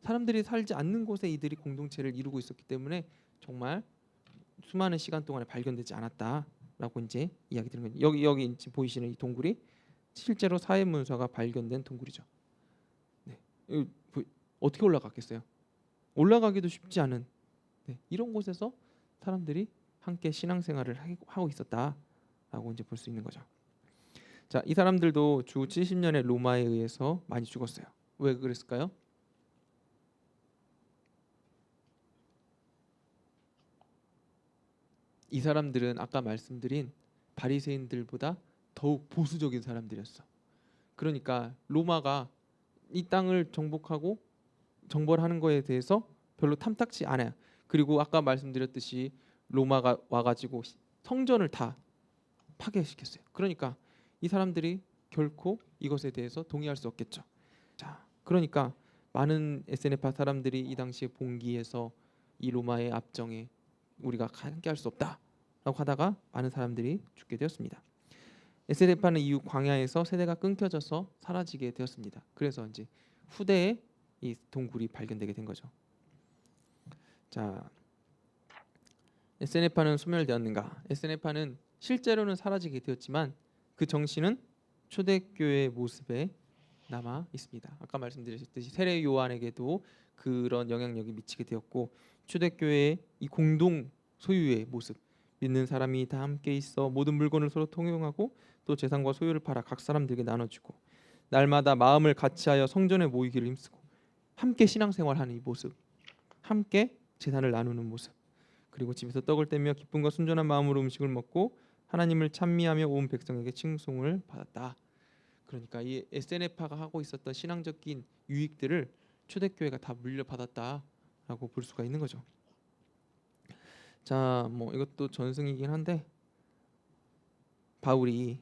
사람들이 살지 않는 곳에 이들이 공동체를 이루고 있었기 때문에 정말 수많은 시간 동안에 발견되지 않았다라고 이제 이야기 드리는 거죠. 여기 지금 보이시는 이 동굴이 실제로 사회 문서가 발견된 동굴이죠. 어떻게 올라갔겠어요? 올라가기도 쉽지 않은 이런 곳에서 사람들이 함께 신앙생활을 하고 있었다라고 이제 볼 수 있는 거죠. 자, 이 사람들도 주 70년의 로마에 의해서 많이 죽었어요. 왜 그랬을까요? 이 사람들은 아까 말씀드린 바리새인들보다 더욱 보수적인 사람들이었어. 그러니까 로마가 이 땅을 정복하고 정벌하는 거에 대해서 별로 탐탁치 않아요. 그리고 아까 말씀드렸듯이 로마가 와가지고 성전을 다 파괴시켰어요. 그러니까 이 사람들이 결코 이것에 대해서 동의할 수 없겠죠. 자, 그러니까 많은 SNF파 사람들이 이 당시에 봉기해서 이 로마의 압정에 우리가 함께할 수 없다라고 하다가 많은 사람들이 죽게 되었습니다. SNF파는 이후 광야에서 세대가 끊겨져서 사라지게 되었습니다. 그래서 이제 후대에 이 동굴이 발견되게 된 거죠. 자, SNF파는 소멸되었는가? SNF파는 실제로는 사라지게 되었지만 그 정신은 초대교회의 모습에 남아 있습니다. 아까 말씀드렸듯이 세례 요한에게도 그런 영향력이 미치게 되었고 초대교회의 이 공동 소유의 모습, 믿는 사람이 다 함께 있어 모든 물건을 서로 통용하고 또 재산과 소유를 팔아 각 사람들에게 나눠주고 날마다 마음을 같이하여 성전에 모이기를 힘쓰고 함께 신앙생활하는 이 모습, 함께 재산을 나누는 모습, 그리고 집에서 떡을 떼며 기쁨과 순전한 마음으로 음식을 먹고 하나님을 찬미하며 온 백성에게 칭송을 받았다. 그러니까 이 SNF파가 하고 있었던 신앙적인 유익들을 초대교회가 다 물려받았다라고 볼 수가 있는 거죠. 자, 뭐 이것도 전승이긴 한데 바울이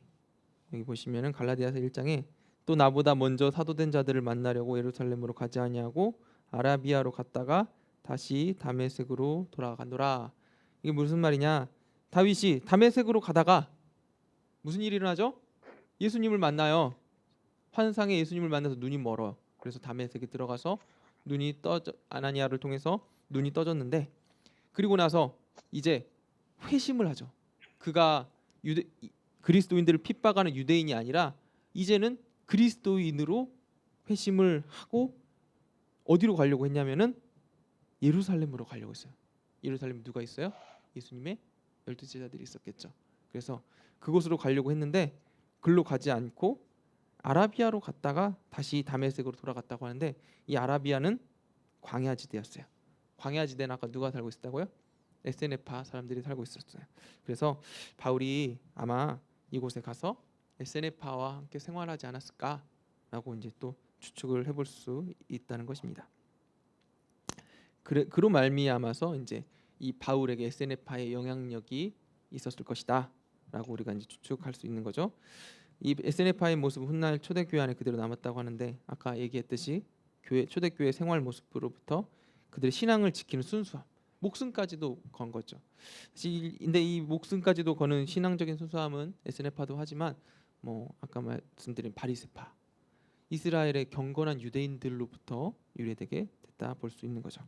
여기 보시면은 갈라디아서 1장에 또 나보다 먼저 사도된 자들을 만나려고 예루살렘으로 가지 아니하고 아라비아로 갔다가 다시 다메섹으로 돌아가노라. 이게 무슨 말이냐? 다윗이 다메섹으로 가다가 무슨 일이 일어나죠? 예수님을 만나요. 환상의 예수님을 만나서 눈이 멀어요. 그래서 다메섹에 들어가서 눈이 떠져 아나니아를 통해서 눈이 떠졌는데 그리고 나서 이제 회심을 하죠. 그가 그리스도인들을 핍박하는 유대인이 아니라 이제는 그리스도인으로 회심을 하고 어디로 가려고 했냐면은 예루살렘으로 가려고 했어요. 예루살렘에 누가 있어요? 예수님의 12 제자들이 있었겠죠. 그래서 그곳으로 가려고 했는데 글로 가지 않고 아라비아로 갔다가 다시 다메섹으로 돌아갔다고 하는데 이 아라비아는 광야지대였어요. 광야지대는 아까 누가 살고 있었다고요? SNF파 사람들이 살고 있었어요. 그래서 바울이 아마 이곳에 가서 SNF파와 함께 생활하지 않았을까라고 이제 또 추측을 해볼 수 있다는 것입니다. 그로 말미암아서 이제 이 바울에게 SNF파의 영향력이 있었을 것이다라고 우리가 이제 추측할 수 있는 거죠. 이 SNF파의 모습은 훗날 초대교회 안에 그대로 남았다고 하는데 아까 얘기했듯이 초대교회 생활 모습으로부터 그들의 신앙을 지키는 순수함, 목숨까지도 건 거죠. 근데 이 목숨까지도 거는 신앙적인 순수함은 SNF파도 하지만 뭐 아까 말씀드린 바리새파, 이스라엘의 경건한 유대인들로부터 유래되게 됐다 볼 수 있는 거죠.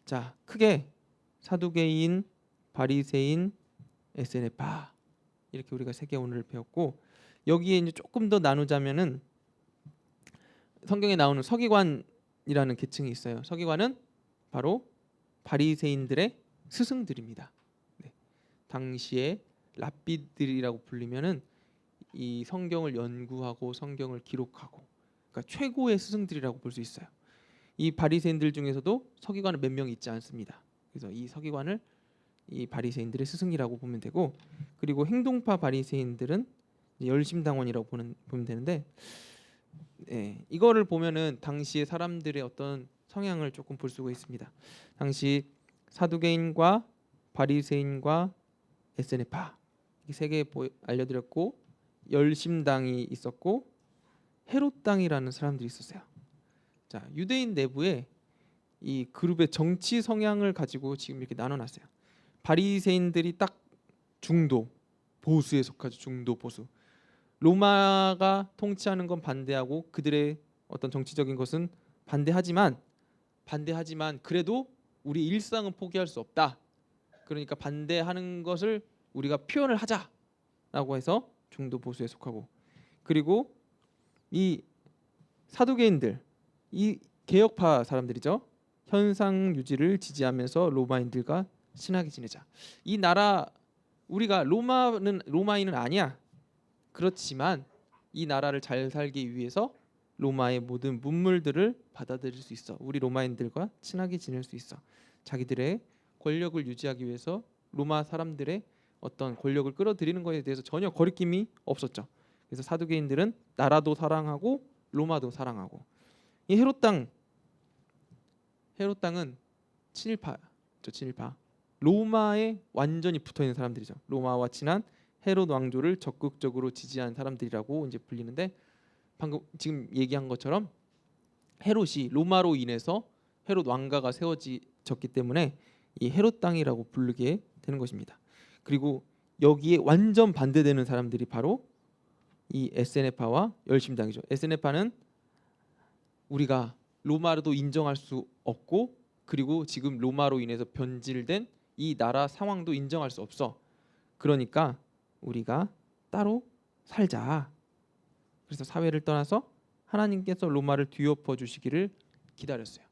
자, 크게 사두개인, 바리새인, SNF파 이렇게 우리가 세 개 오늘 배웠고 여기에 이제 조금 더 나누자면은 성경에 나오는 서기관이라는 계층이 있어요. 서기관은 바로 바리새인들의 스승들입니다. 네. 당시에 랍비들이라고 불리면은 이 성경을 연구하고 성경을 기록하고 그러니까 최고의 스승들이라고 볼 수 있어요. 이 바리새인들 중에서도 서기관은 몇 명 있지 않습니다. 그래서 이 서기관을 이 바리새인들의 스승이라고 보면 되고 그리고 행동파 바리새인들은 열심당원이라고 보면 되는데 이거를 보면은 당시의 사람들의 어떤 성향을 조금 볼 수가 있습니다. 당시 사두개인과 바리새인과 SNF파 이 세 개 알려드렸고 열심당이 있었고 헤롯당이라는 사람들이 있었어요. 자, 유대인 내부에 이 그룹의 정치 성향을 가지고 지금 이렇게 나눠놨어요. 바리새인들이 딱 중도 보수에 속하죠. 중도 보수. 로마가 통치하는 건 반대하고 그들의 어떤 정치적인 것은 반대하지만 그래도 우리 일상은 포기할 수 없다. 그러니까 반대하는 것을 우리가 표현을 하자라고 해서 중도 보수에 속하고 그리고 이 사두개인들 이 개혁파 사람들이죠. 현상 유지를 지지하면서 로마인들과 친하게 지내자. 이 나라 우리가 로마인은 아니야. 그렇지만 이 나라를 잘 살기 위해서 로마의 모든 문물들을 받아들일 수 있어. 우리 로마인들과 친하게 지낼 수 있어. 자기들의 권력을 유지하기 위해서 로마 사람들의 어떤 권력을 끌어들이는 것에 대해서 전혀 거리낌이 없었죠. 그래서 사두개인들은 나라도 사랑하고 로마도 사랑하고 이 헤롯당은 친일파죠. 친일파. 로마에 완전히 붙어 있는 사람들이죠. 로마와 친한 헤롯 왕조를 적극적으로 지지한 사람들이라고 이제 불리는데 방금 지금 얘기한 것처럼 헤롯이 로마로 인해서 헤롯 왕가가 세워졌기 때문에 이 헤롯 땅이라고 부르게 되는 것입니다. 그리고 여기에 완전 반대되는 사람들이 바로 이 에세네파와 열심당이죠. 에세네파는 우리가 로마로도 인정할 수 없고 그리고 지금 로마로 인해서 변질된 이 나라 상황도 인정할 수 없어. 그러니까 우리가 따로 살자. 그래서 사회를 떠나서 하나님께서 로마를 뒤엎어 주시기를 기다렸어요.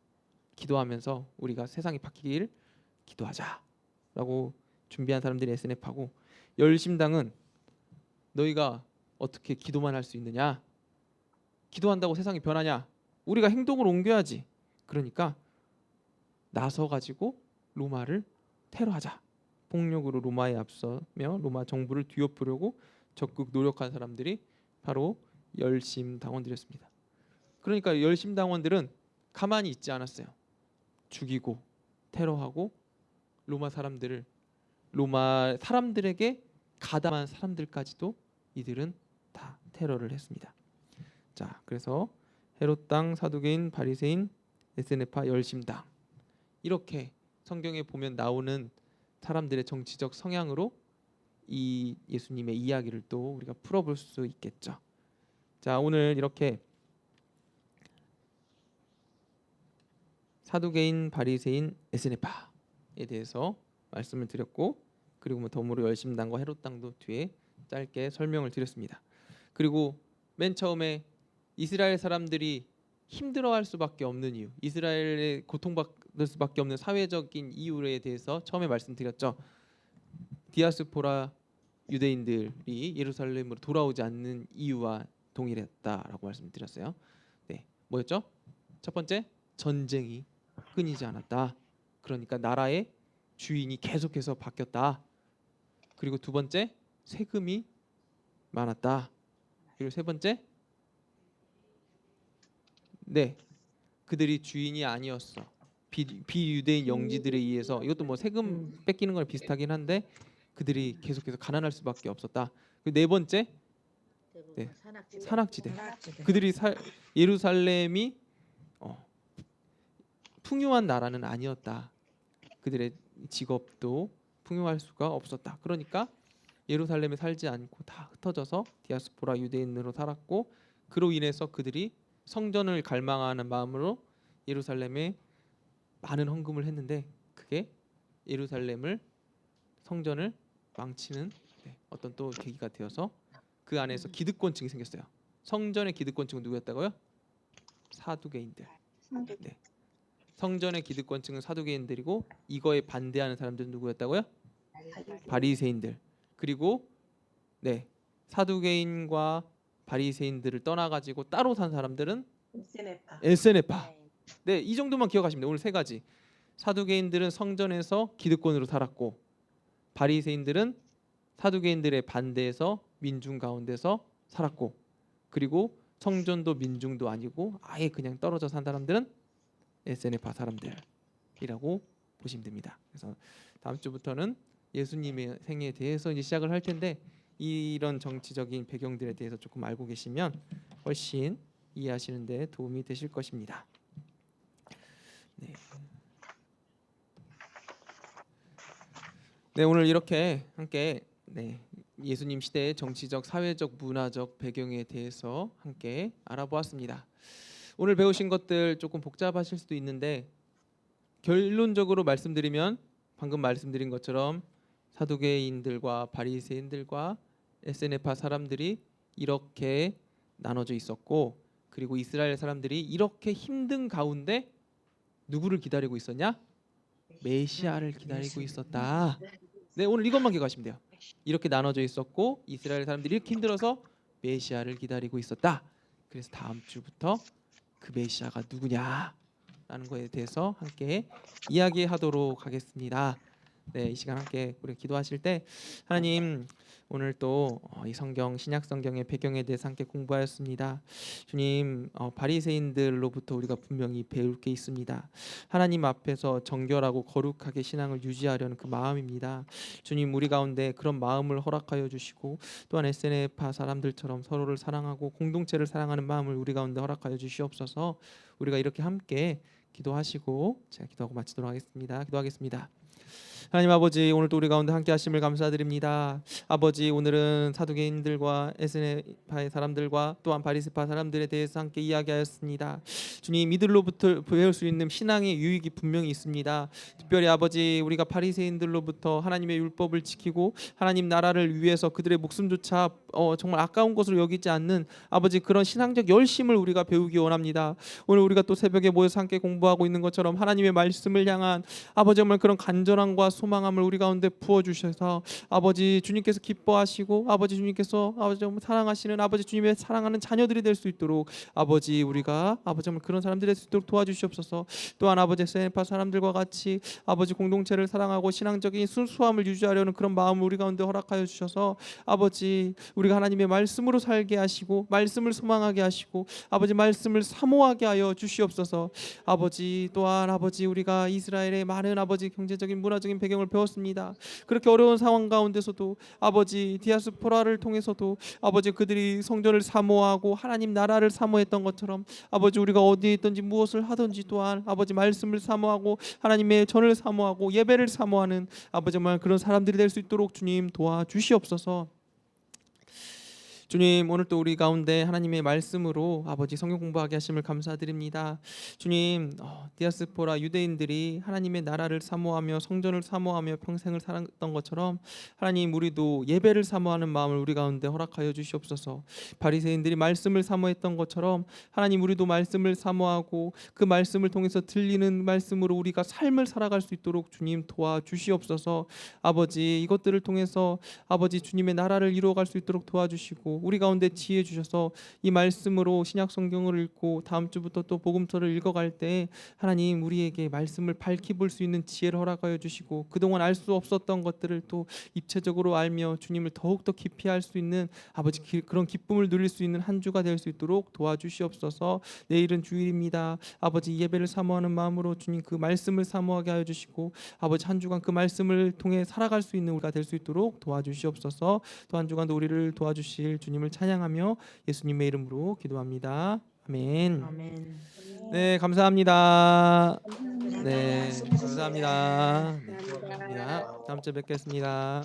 기도하면서 우리가 세상이 바뀌길 기도하자라고 준비한 사람들이 에스네파고, 열심당은 너희가 어떻게 기도만 할 수 있느냐? 기도한다고 세상이 변하냐? 우리가 행동을 옮겨야지. 그러니까 나서 가지고 로마를 테러하자. 폭력으로 로마에 앞서며 로마 정부를 뒤엎으려고 적극 노력한 사람들이 바로 열심당원들이었습니다. 그러니까 열심당원들은 가만히 있지 않았어요. 죽이고 테러하고 로마 사람들에게 가담한 사람들까지도 이들은 다 테러를 했습니다. 자, 그래서 헤롯 당, 사두개인, 바리새인, 에스네파, 열심당, 이렇게 성경에 보면 나오는 사람들의 정치적 성향으로 이 예수님의 이야기를 또 우리가 풀어볼 수 있겠죠. 자, 오늘 이렇게 사두개인, 바리새인, 에스네파에 대해서 말씀을 드렸고, 그리고 뭐 더불어 열심당과 헤롯당도 뒤에 짧게 설명을 드렸습니다. 그리고 맨 처음에 이스라엘 사람들이 힘들어할 수밖에 없는 이유, 이스라엘에 고통받을 수밖에 없는 사회적인 이유에 대해서 처음에 말씀드렸죠. 디아스포라 유대인들이 예루살렘으로 돌아오지 않는 이유와 동일했다라고 말씀드렸어요. 네, 뭐였죠? 첫 번째, 전쟁이 끊이지 않았다. 그러니까 나라의 주인이 계속해서 바뀌었다. 그리고 두 번째, 세금이 많았다. 그리고 세 번째, 네, 그들이 주인이 아니었어. 비유대인 영지들에 의해서, 이것도 뭐 세금 뺏기는 거랑 비슷하긴 한데 그들이 계속해서 가난할 수밖에 없었다. 그리고 네 번째, 네, 산악지대. 그들이 예루살렘이 풍요한 나라는 아니었다. 그들의 직업도 풍요할 수가 없었다. 그러니까 예루살렘에 살지 않고 다 흩어져서 디아스포라 유대인으로 살았고, 그로 인해서 그들이 성전을 갈망하는 마음으로 예루살렘에 많은 헌금을 했는데 그게 예루살렘을, 성전을 망치는 어떤 또 계기가 되어서 그 안에서 기득권층이 생겼어요. 성전의 기득권층은 누구였다고요? 사두개인들. 네. 성전의 기득권층은 사두개인들이고 이거에 반대하는 사람들은 누구였다고요? 바리새인들. 그리고 네, 사두개인과 바리새인들을 떠나가지고 따로 산 사람들은 에스네파. 네, 이 정도만 기억하시면 돼요. 오늘 세 가지. 사두개인들은 성전에서 기득권으로 살았고, 바리새인들은 사두개인들의 반대에서 민중 가운데서 살았고, 그리고 성전도 민중도 아니고 아예 그냥 떨어져 산 사람들은 에스네파 사람들이라고 보시면 됩니다. 그래서 다음 주부터는 예수님의 생애에 대해서 이제 시작을 할 텐데, 이런 정치적인 배경들에 대해서 조금 알고 계시면 훨씬 이해하시는 데 도움이 되실 것입니다. 네. 네, 오늘 이렇게 함께 예수님 시대의 정치적, 사회적, 문화적 배경에 대해서 함께 알아보았습니다. 오늘 배우신 것들 조금 복잡하실 수도 있는데 결론적으로 말씀드리면 방금 말씀드린 것처럼 사두개인들과 바리새인들과 에스네파 사람들이 이렇게 나눠져 있었고, 그리고 이스라엘 사람들이 이렇게 힘든 가운데 누구를 기다리고 있었냐? 메시아를 기다리고 있었다. 네, 오늘 이것만 기억하시면 돼요. 이렇게 나눠져 있었고 이스라엘 사람들이 이렇게 힘들어서 메시아를 기다리고 있었다. 그래서 다음 주부터 그 메시아가 누구냐라는 거에 대해서 함께 이야기하도록 하겠습니다. 네, 이 시간 함께 우리 기도하실 때 하나님, 오늘 또 이 성경 신약 성경의 배경에 대해서 함께 공부하였습니다. 주님, 바리새인들로부터 우리가 분명히 배울 게 있습니다. 하나님 앞에서 정결하고 거룩하게 신앙을 유지하려는 그 마음입니다. 주님, 우리 가운데 그런 마음을 허락하여 주시고 또한 SNF파 사람들처럼 서로를 사랑하고 공동체를 사랑하는 마음을 우리 가운데 허락하여 주시옵소서. 우리가 이렇게 함께 기도하시고 제가 기도하고 마치도록 하겠습니다. 기도하겠습니다. 하나님 아버지, 오늘도 우리 가운데 함께 하심을 감사드립니다. 아버지, 오늘은 사두개인들과 SNF파의 사람들과 또한 바리새파 사람들에 대해서 함께 이야기하였습니다. 주님, 이들로부터 배울 수 있는 신앙의 유익이 분명히 있습니다. 특별히 아버지, 우리가 바리새인들로부터 하나님의 율법을 지키고 하나님 나라를 위해서 그들의 목숨조차 정말 아까운 것으로 여기지 않는 아버지 그런 신앙적 열심을 우리가 배우기 원합니다. 오늘 우리가 또 새벽에 모여서 함께 공부하고 있는 것처럼 하나님의 말씀을 향한 아버지 정말 그런 간절함과 소망함을 우리 가운데 부어주셔서 아버지 주님께서 기뻐하시고 아버지 주님께서 아버지 정말 사랑하시는 아버지 주님의 사랑하는 자녀들이 될 수 있도록 아버지 우리가 아버지 정말 그런 사람들이 될 수 있도록 도와주시옵소서. 또한 아버지 SNF파 사람들과 같이 아버지 공동체를 사랑하고 신앙적인 순수함을 유지하려는 그런 마음을 우리 가운데 허락하여 주셔서 아버지 우리가 하나님의 말씀으로 살게 하시고 말씀을 소망하게 하시고 아버지 말씀을 사모하게 하여 주시옵소서. 아버지 또한 아버지 우리가 이스라엘의 많은 아버지 경제적인 문화적인 배경을 배웠습니다. 그렇게 어려운 상황 가운데서도 아버지 디아스포라를 통해서도 아버지 그들이 성전을 사모하고 하나님 나라를 사모했던 것처럼 아버지 우리가 어디에 있든지 무엇을 하든지 또한 아버지 말씀을 사모하고 하나님의 전을 사모하고 예배를 사모하는 아버지 정말 그런 사람들이 될 수 있도록 주님 도와주시옵소서. 주님, 오늘 또 우리 가운데 하나님의 말씀으로 아버지 성경 공부하게 하심을 감사드립니다. 주님, 디아스포라 유대인들이 하나님의 나라를 사모하며 성전을 사모하며 평생을 살았던 것처럼 하나님 우리도 예배를 사모하는 마음을 우리 가운데 허락하여 주시옵소서. 바리새인들이 말씀을 사모했던 것처럼 하나님 우리도 말씀을 사모하고 그 말씀을 통해서 들리는 말씀으로 우리가 삶을 살아갈 수 있도록 주님 도와주시옵소서. 아버지 이것들을 통해서 아버지 주님의 나라를 이루어갈 수 있도록 도와주시고 우리 가운데 지혜 주셔서 이 말씀으로 신약 성경을 읽고 다음 주부터 또 복음서를 읽어갈 때 하나님 우리에게 말씀을 밝히 볼 수 있는 지혜를 허락하여 주시고 그동안 알 수 없었던 것들을 또 입체적으로 알며 주님을 더욱더 깊이 알 수 있는 아버지 그런 기쁨을 누릴 수 있는 한 주가 될 수 있도록 도와주시옵소서. 내일은 주일입니다. 아버지 예배를 사모하는 마음으로 주님 그 말씀을 사모하게 하여 주시고 아버지 한 주간 그 말씀을 통해 살아갈 수 있는 우리가 될 수 있도록 도와주시옵소서. 또 한 주간도 우리를 도와주실 주님을 찬양하며 예수님의 이름으로 기도합니다. 아멘. 네, 감사합니다. 네, 감사합니다. 네, 감사합니다. 다음 주에 뵙겠습니다.